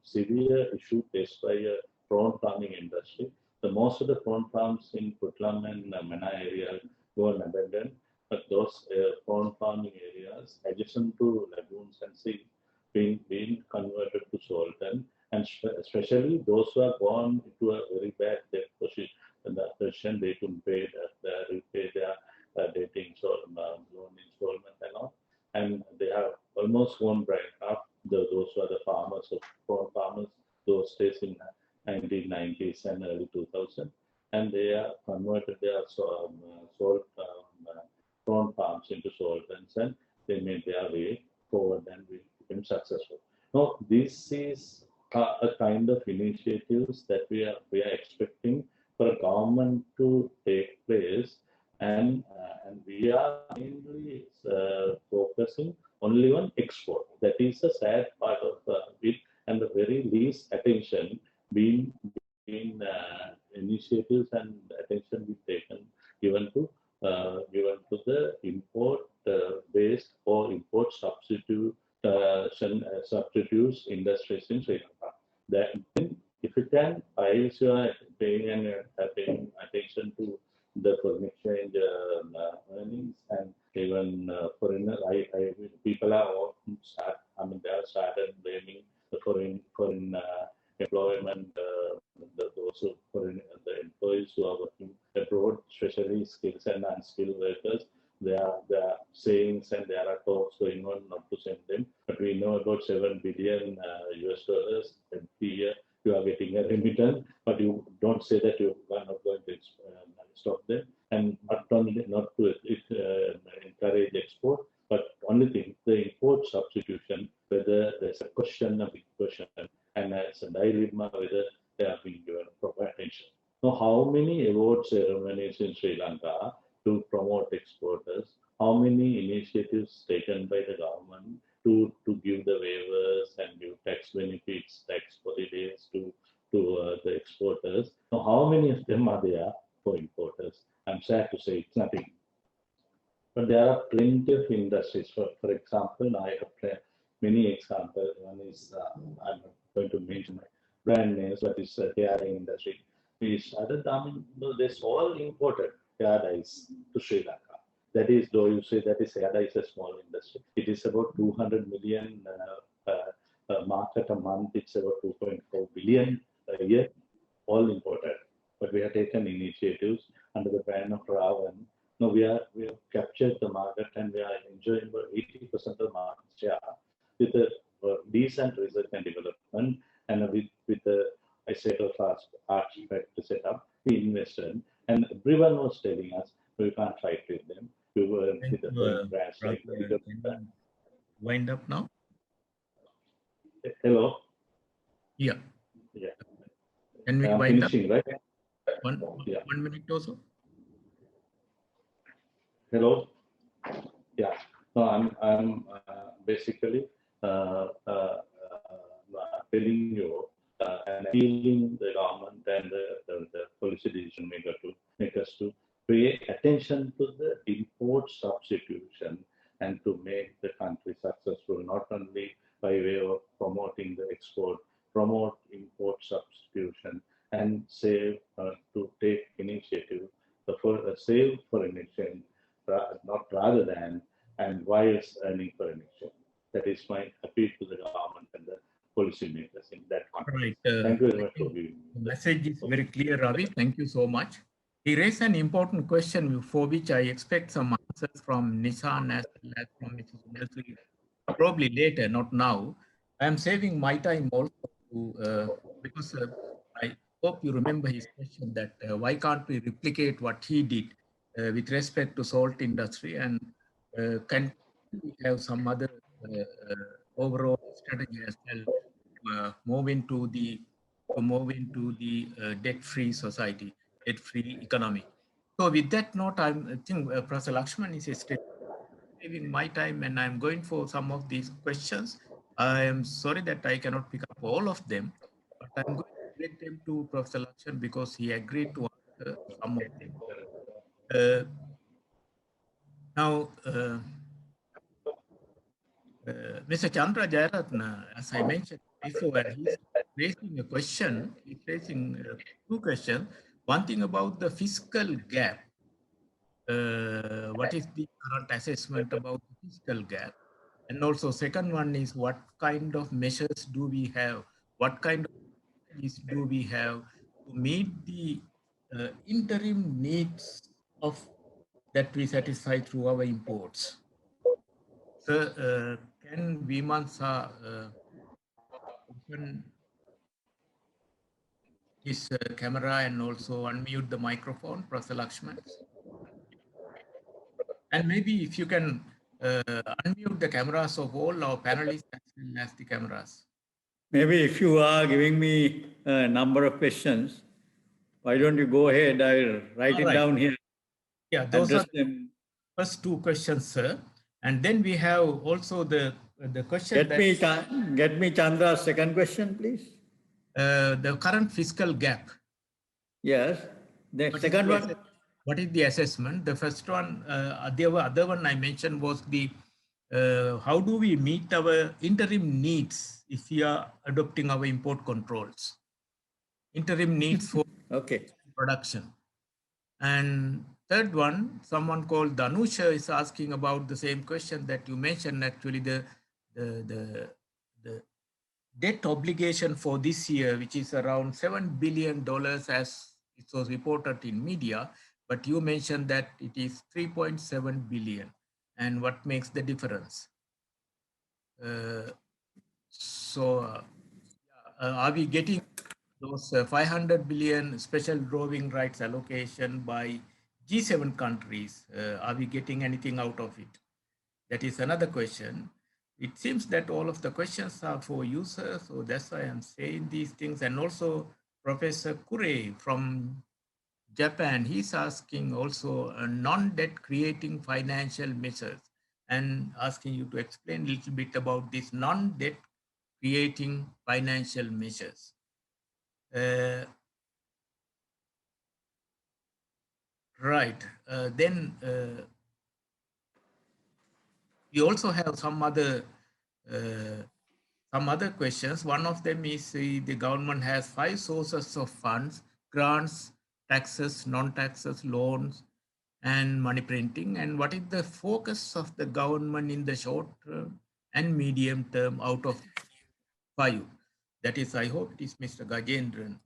severe issue faced by a prawn farming industry. The most of the prawn farms in Putlam and Mana area were abandoned, but those prawn farming areas adjacent to lagoons and sea being converted to Sultan, and especially those who are gone into a very bad debt position, they couldn't repay their dating loan installment and all, and they have almost gone bankrupt. Those who are the farmers, of prawn farmers, those days in 1990s and early 2000, and they are converted their salt prawn farms into Sultans, and they made their way forward and we became successful. Now, this is a kind of initiatives that we are expecting for a government to take place, and we are mainly focusing only on export. That is a sad part of it, and the very least attention being initiatives and attention be given to the import based or import substitutes industries in Sri Lanka. Then, if you can, if you are paying attention to the foreign exchange earnings, and even foreigner, people are all they have started blaming the foreign employment, the employees who are working abroad, especially skilled and unskilled workers. There are sayings and there are talks going on not to send them, but we know about $7 billion US dollars every year. You are getting a remittance, but you don't say that you are not going to stop them, and not only not to encourage export, but only thing, the import substitution, whether there's a big question, and as a dilemma, whether they are being given proper attention. Now, how many award ceremonies in Sri Lanka to promote exporters? How many initiatives taken by the government to give the waivers and give tax benefits, tax holidays to the exporters? Now, how many of them are there for importers? I'm sad to say it's nothing. But there are plenty of industries. For example, I have many examples. One is I'm not going to mention brand names, that is hair dye industry. We started, I mean, this all imported hair dyes to Sri Lanka. That is, though you say that is hair dye is a small industry, it is about 200 million market a month. It's about 2.4 billion a year, all imported. But we have taken initiatives under the brand of Ravan. No, we have captured the market and we are enjoying about 80% of the market share with a decent research and development and with the I said of fast architect to set up. We invested and everyone was telling us we can't fight with them. We were with the brands like Can you wind up now? hello. Yeah. Yeah. Can we I'm wind up? finishing, right? One Yeah. 1 minute or so. Hello. Yeah. No, I'm basically telling you and appealing the government and the policy decision maker to make us to pay attention to the import substitution and to make the country successful, not only by way of promoting the export, promote import substitution and save to take initiative for save for an exchange, not rather than and whilst earning for an exchange. That is my appeal to the government and the policymakers in that context. Right. Thank you very much for viewing. The message is very clear, Ravi. Thank you so much. He raised an important question for which I expect some answers from Nishan as well as from Mrs. Melfi, probably later, not now. I am saving my time also to, because I hope you remember his question that why can't we replicate what he did with respect to salt industry, and can we have some other overall strategy as well move into the debt-free society, debt-free economy. So with that note, I think Professor Lakshman is saving my time, and I'm going for some of these questions. I am sorry that I cannot pick up all of them, but I'm going to direct them to Professor Lakshman because he agreed to answer some of them. Now, Mr. Chandra Jayaratna, as I mentioned before, and he's raising a question, he's raising two questions. One thing about the fiscal gap. What is the current assessment about the fiscal gap? And also second one is what kind of measures do we have? What kind of strategies do we have to meet the interim needs of that we satisfy through our imports? So can Vimansa open his camera and also unmute the microphone, Professor Lakshman? And maybe if you can unmute the cameras of all our panelists as well as the cameras. Maybe if you are giving me a number of questions, why don't you go ahead? I'll write it down here. Yeah, those address are the them. first two questions, sir. And then we have also the question Get me Chandra's second question, please. The current fiscal gap. Yes. The second one. What is the assessment? The first one, the other one I mentioned was the how do we meet our interim needs if we are adopting our import controls? Interim needs for production. And third one, someone called Danusha is asking about the same question that you mentioned. Actually, the debt obligation for this year, which is around $7 billion as it was reported in media, but you mentioned that it is 3.7 billion. And what makes the difference? Are we getting those 500 billion special drawing rights allocation by G7 countries? Are we getting anything out of it? That is another question. It seems that all of the questions are for users, so that's why I'm saying these things. And also Professor Kure from Japan, he's asking also a non-debt creating financial measures and asking you to explain a little bit about this non-debt creating financial measures. Right. Then we also have some other some other questions. One of them is the government has 5 sources of funds: grants, taxes, non-taxes, loans, and money printing. And what is the focus of the government in the short term and medium term out of 5? That is, I hope it is Mr. Gajendran.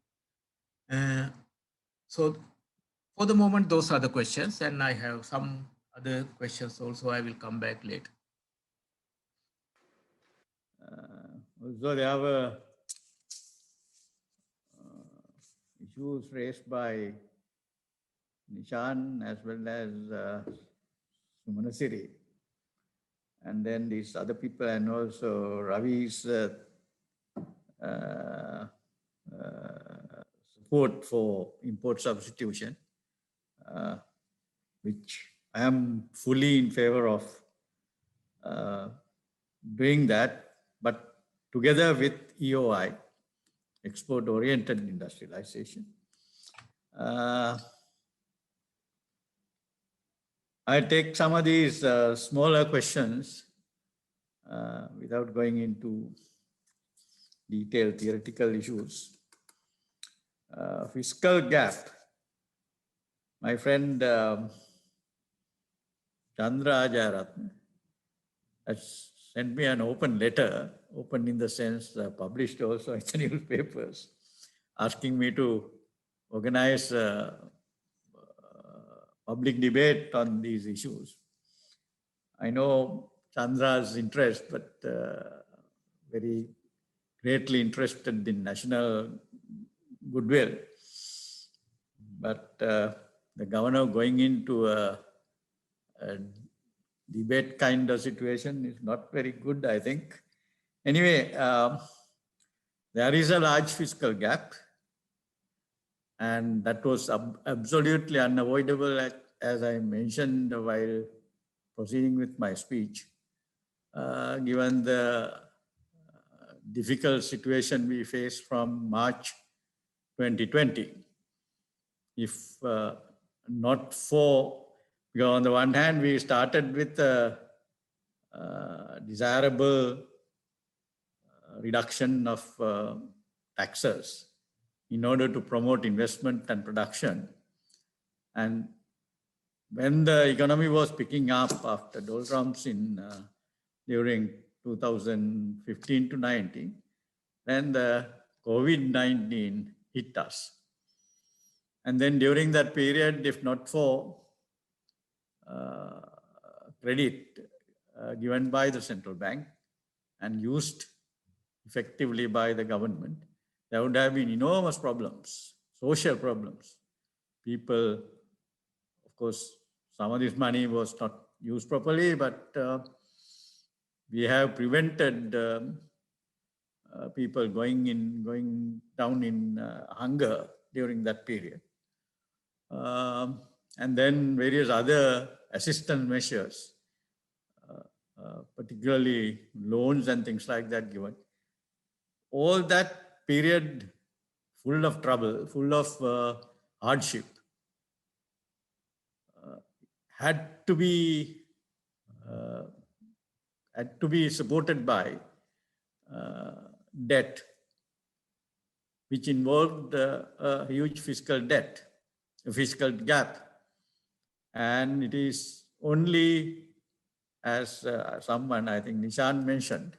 So for the moment, those are the questions, and I have some other questions also. I will come back later. Also, there were issues raised by Nishan as well as Sumanasiri. And then these other people, and also Ravi's support for import substitution, which I am fully in favor of doing that, but together with EOI, export-oriented industrialization. I take some of these smaller questions without going into detailed theoretical issues. Fiscal gap. My friend Chandra Jayaratne has sent me an open letter, open in the sense published also in the newspapers, asking me to organize public debate on these issues. I know Chandra's interest, but very greatly interested in national goodwill. But the governor going into a debate kind of situation is not very good, I think. Anyway, there is a large fiscal gap, and that was absolutely unavoidable, as I mentioned while proceeding with my speech, given the difficult situation we faced from March 2020. If not for, because on the one hand, we started with a desirable reduction of taxes in order to promote investment and production. And when the economy was picking up after doldrums during 2015 to 19, then the COVID-19 hit us. And then during that period, if not for credit given by the central bank and used effectively by the government, there would have been enormous problems, social problems. People, of course, some of this money was not used properly, but we have prevented people going down in hunger during that period. And then various other assistance measures, particularly loans and things like that given. All that period full of trouble, full of hardship, had to be supported by debt, which involved a huge fiscal debt, a fiscal gap. And it is only, as someone, I think Nishan mentioned,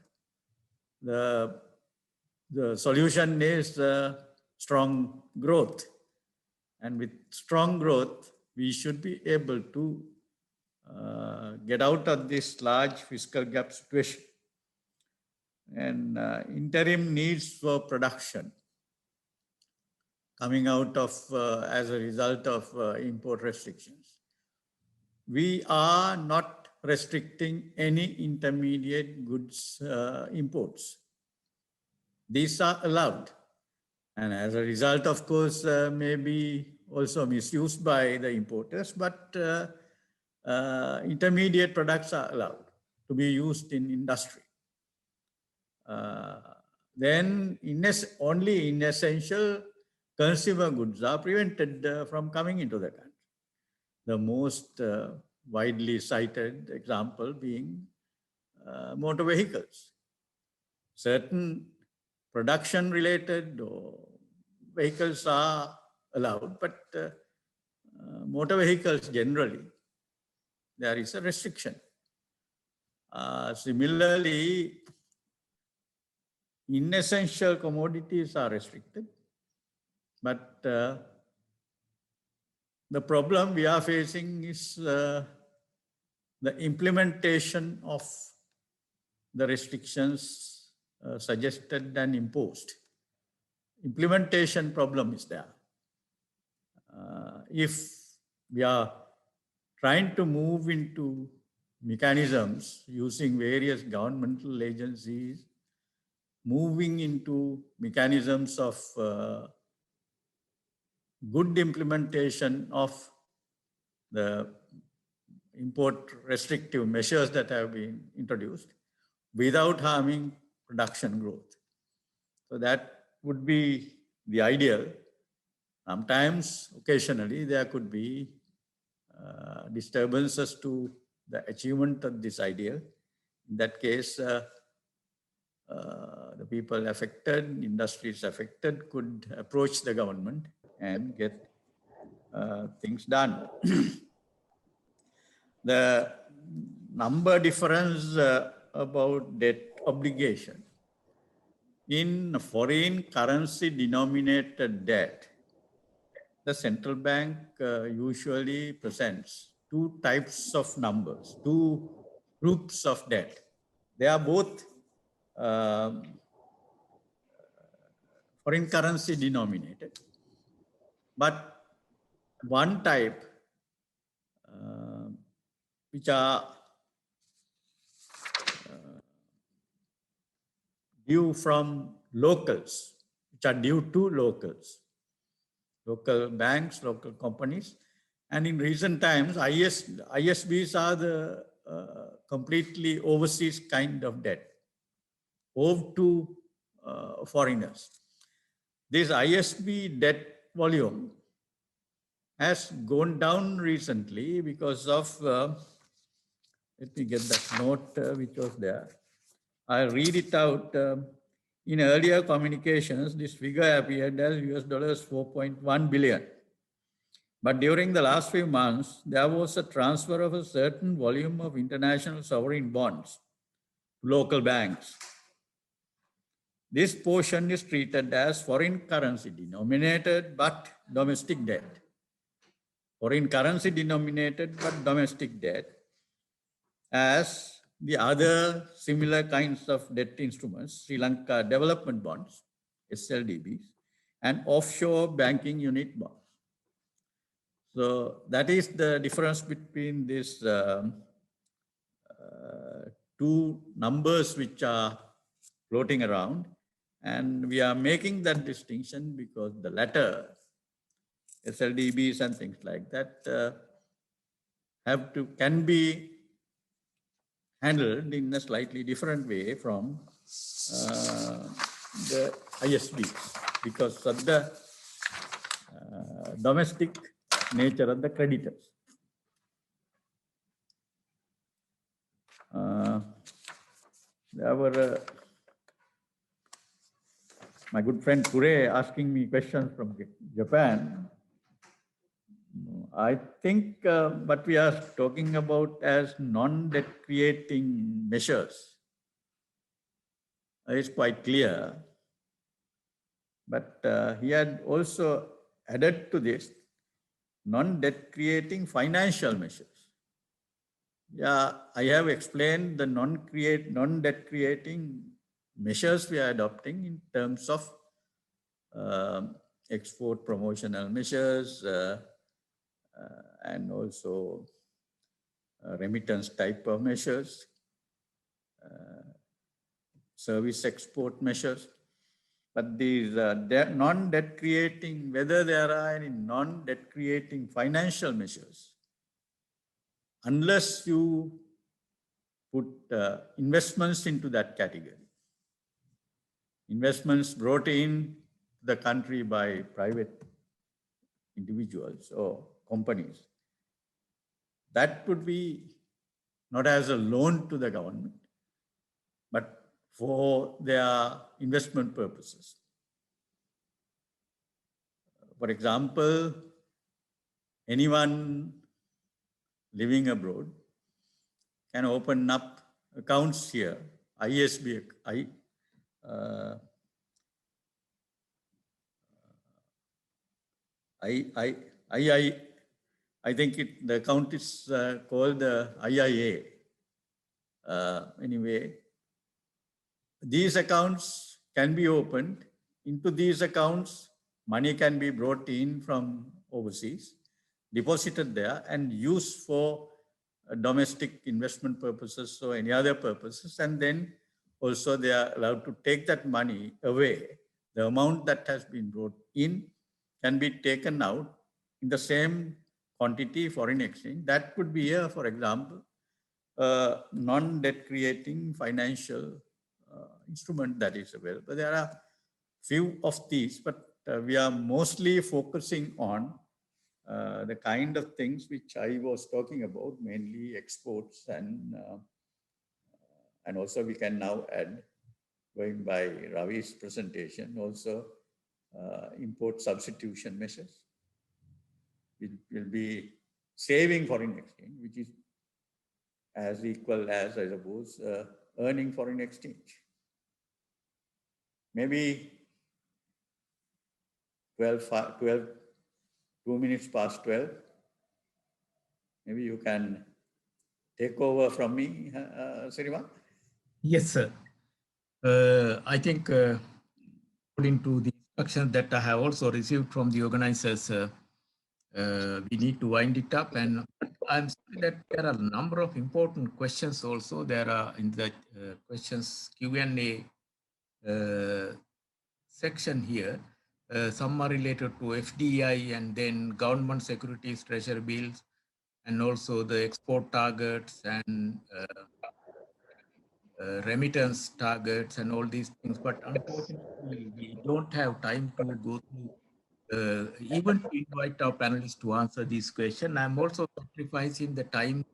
the solution is strong growth. And with strong growth, we should be able to get out of this large fiscal gap situation. And interim needs for production coming out of as a result of import restrictions. We are not restricting any intermediate goods imports. These are allowed. And as a result, of course, may be also misused by the importers, but intermediate products are allowed to be used in industry. Then only inessential consumer goods are prevented from coming into the country. The most widely cited example being motor vehicles. certain production related vehicles are allowed, but motor vehicles generally, there is a restriction. Similarly, inessential commodities are restricted, but the problem we are facing is the implementation of the restrictions suggested and imposed. Implementation problem is there. If we are trying to move into mechanisms using various governmental agencies, moving into mechanisms of good implementation of the import restrictive measures that have been introduced without harming production growth. So that would be the ideal. Sometimes, occasionally, there could be disturbances to the achievement of this ideal. In that case, the people affected, industries affected could approach the government and get things done. The number difference about debt obligation. In foreign currency denominated debt, the central bank usually presents two types of numbers, two groups of debt. They are both foreign currency denominated, but one type which are due from locals, which are due to locals, local banks, local companies. And in recent times, ISBs are the completely overseas kind of debt owed to foreigners. This ISB debt volume has gone down recently because of, let me get that note which was there. I'll read it out. In earlier communications, this figure appeared as US $4.1 billion. But during the last few months, there was a transfer of a certain volume of international sovereign bonds to local banks. This portion is treated as foreign currency denominated but domestic debt. Foreign currency denominated but domestic debt, as the other similar kinds of debt instruments, Sri Lanka development bonds, SLDBs, and offshore banking unit bonds. So that is the difference between these two numbers which are floating around. And we are making that distinction because the latter, SLDBs and things like that, can be handled in a slightly different way from the ISB because of the domestic nature of the creditors. There were my good friend Kure asking me questions from Japan. I think what we are talking about as non-debt creating measures is quite clear. But he had also added to this non-debt creating financial measures. Yeah, I have explained the non-debt creating measures we are adopting in terms of export promotional measures and also remittance type of measures, service export measures. But these non-debt creating, whether there are any non-debt creating financial measures, unless you put investments into that category, investments brought in the country by private individuals or companies, that would be not as a loan to the government, but for their investment purposes. For example, anyone living abroad can open up accounts here, ISB, I think the account is called the IIA. Anyway, these accounts can be opened. Into these accounts, money can be brought in from overseas, deposited there, and used for domestic investment purposes or any other purposes. And then also they are allowed to take that money away. The amount that has been brought in can be taken out in the same quantity foreign exchange. That could be here, for example, non-debt creating financial instrument that is available. There are few of these, but we are mostly focusing on the kind of things which I was talking about, mainly exports, and also we can now add, going by Ravi's presentation, also import substitution measures. It will be saving foreign exchange, which is as equal as, I suppose, earning foreign exchange. Maybe 2 minutes past 12. Maybe you can take over from me, Sirivan. Yes, sir. I think according to the instructions that I have also received from the organizers, we need to wind it up. And I'm sorry that there are a number of important questions also. There are in the questions Q&A section here. Some are related to FDI and then government securities, treasury bills, and also the export targets and remittance targets and all these things. But unfortunately, we don't have time to go through, even to invite our panelists to answer this question. I'm also sacrificing the time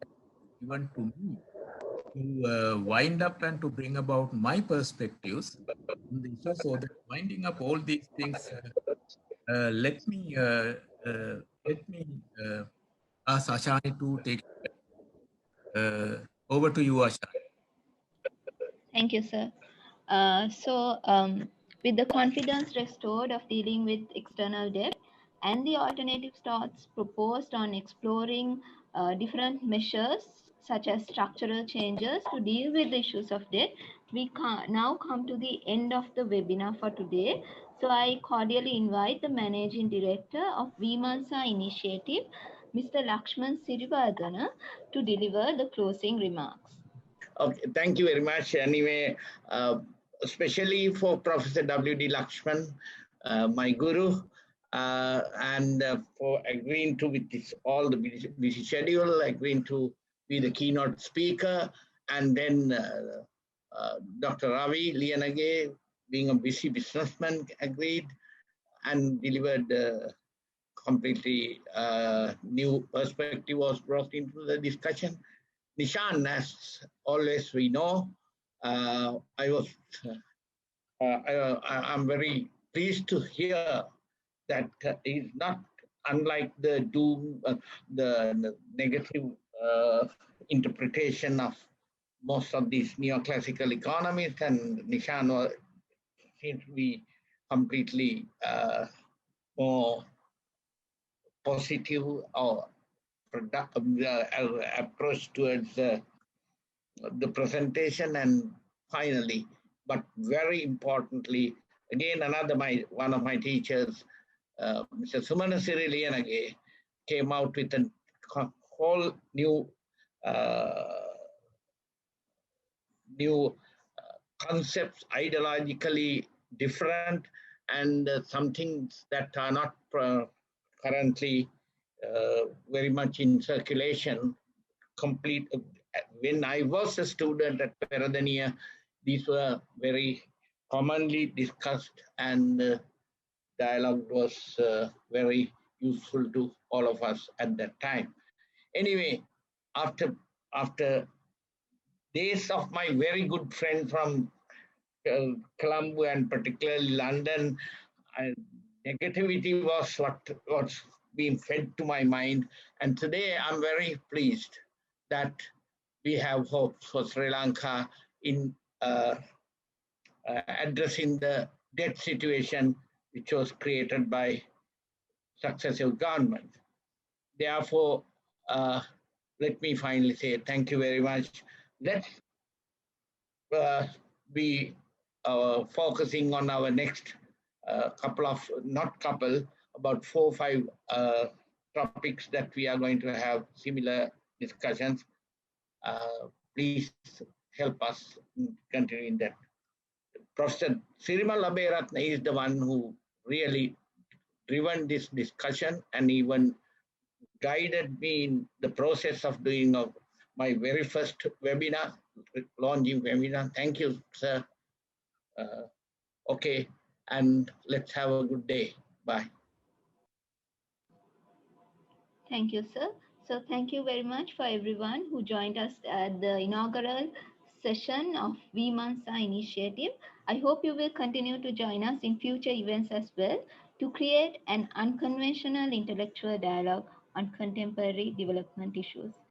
given to me to wind up and to bring about my perspectives on the issue. So that winding up all these things, let me ask Ashani to take over to you, Ashani. Thank you, sir. With the confidence restored of dealing with external debt and the alternative thoughts proposed on exploring different measures such as structural changes to deal with the issues of debt, we now come to the end of the webinar for today. So I cordially invite the Managing Director of Vimansa Initiative, Mr. Lakshman Sirivardhana, to deliver the closing remarks. Okay, thank you very much. Anyway, especially for Professor W.D. Lakshman, my guru, and for agreeing to with this, all the busy schedule, agreeing to be the keynote speaker, and then Dr. Ravi Liyanage, being a busy businessman, agreed and delivered completely new perspective was brought into the discussion. Nishan, as always we know, I'm very pleased to hear that he's not unlike the doom, the negative interpretation of most of these neoclassical economists, and Nishan seems to be completely more positive or approach towards the presentation. And finally, but very importantly, again, one of my teachers, Mr. Sumanasiri Liyanage, came out with a whole new concepts, ideologically different, and some things that are not currently very much in circulation. When I was a student at Peradeniya, these were very commonly discussed, and dialogue was very useful to all of us at that time. Anyway, after days of my very good friend from Colombo and particularly London, negativity was what was being fed to my mind. And today I'm very pleased that we have hope for Sri Lanka in addressing the debt situation which was created by successive governments. Therefore, let me finally say thank you very much. Let's be focusing on our next about 4 or 5 topics that we are going to have similar discussions. Please help us in continuing that. Professor Sirimal Aberatna is the one who really driven this discussion and even guided me in the process of doing my very first webinar, launching webinar. Thank you, sir. Okay, and let's have a good day. Bye. Thank you, sir. So thank you very much for everyone who joined us at the inaugural session of VMansa initiative. I hope you will continue to join us in future events as well to create an unconventional intellectual dialogue on contemporary development issues.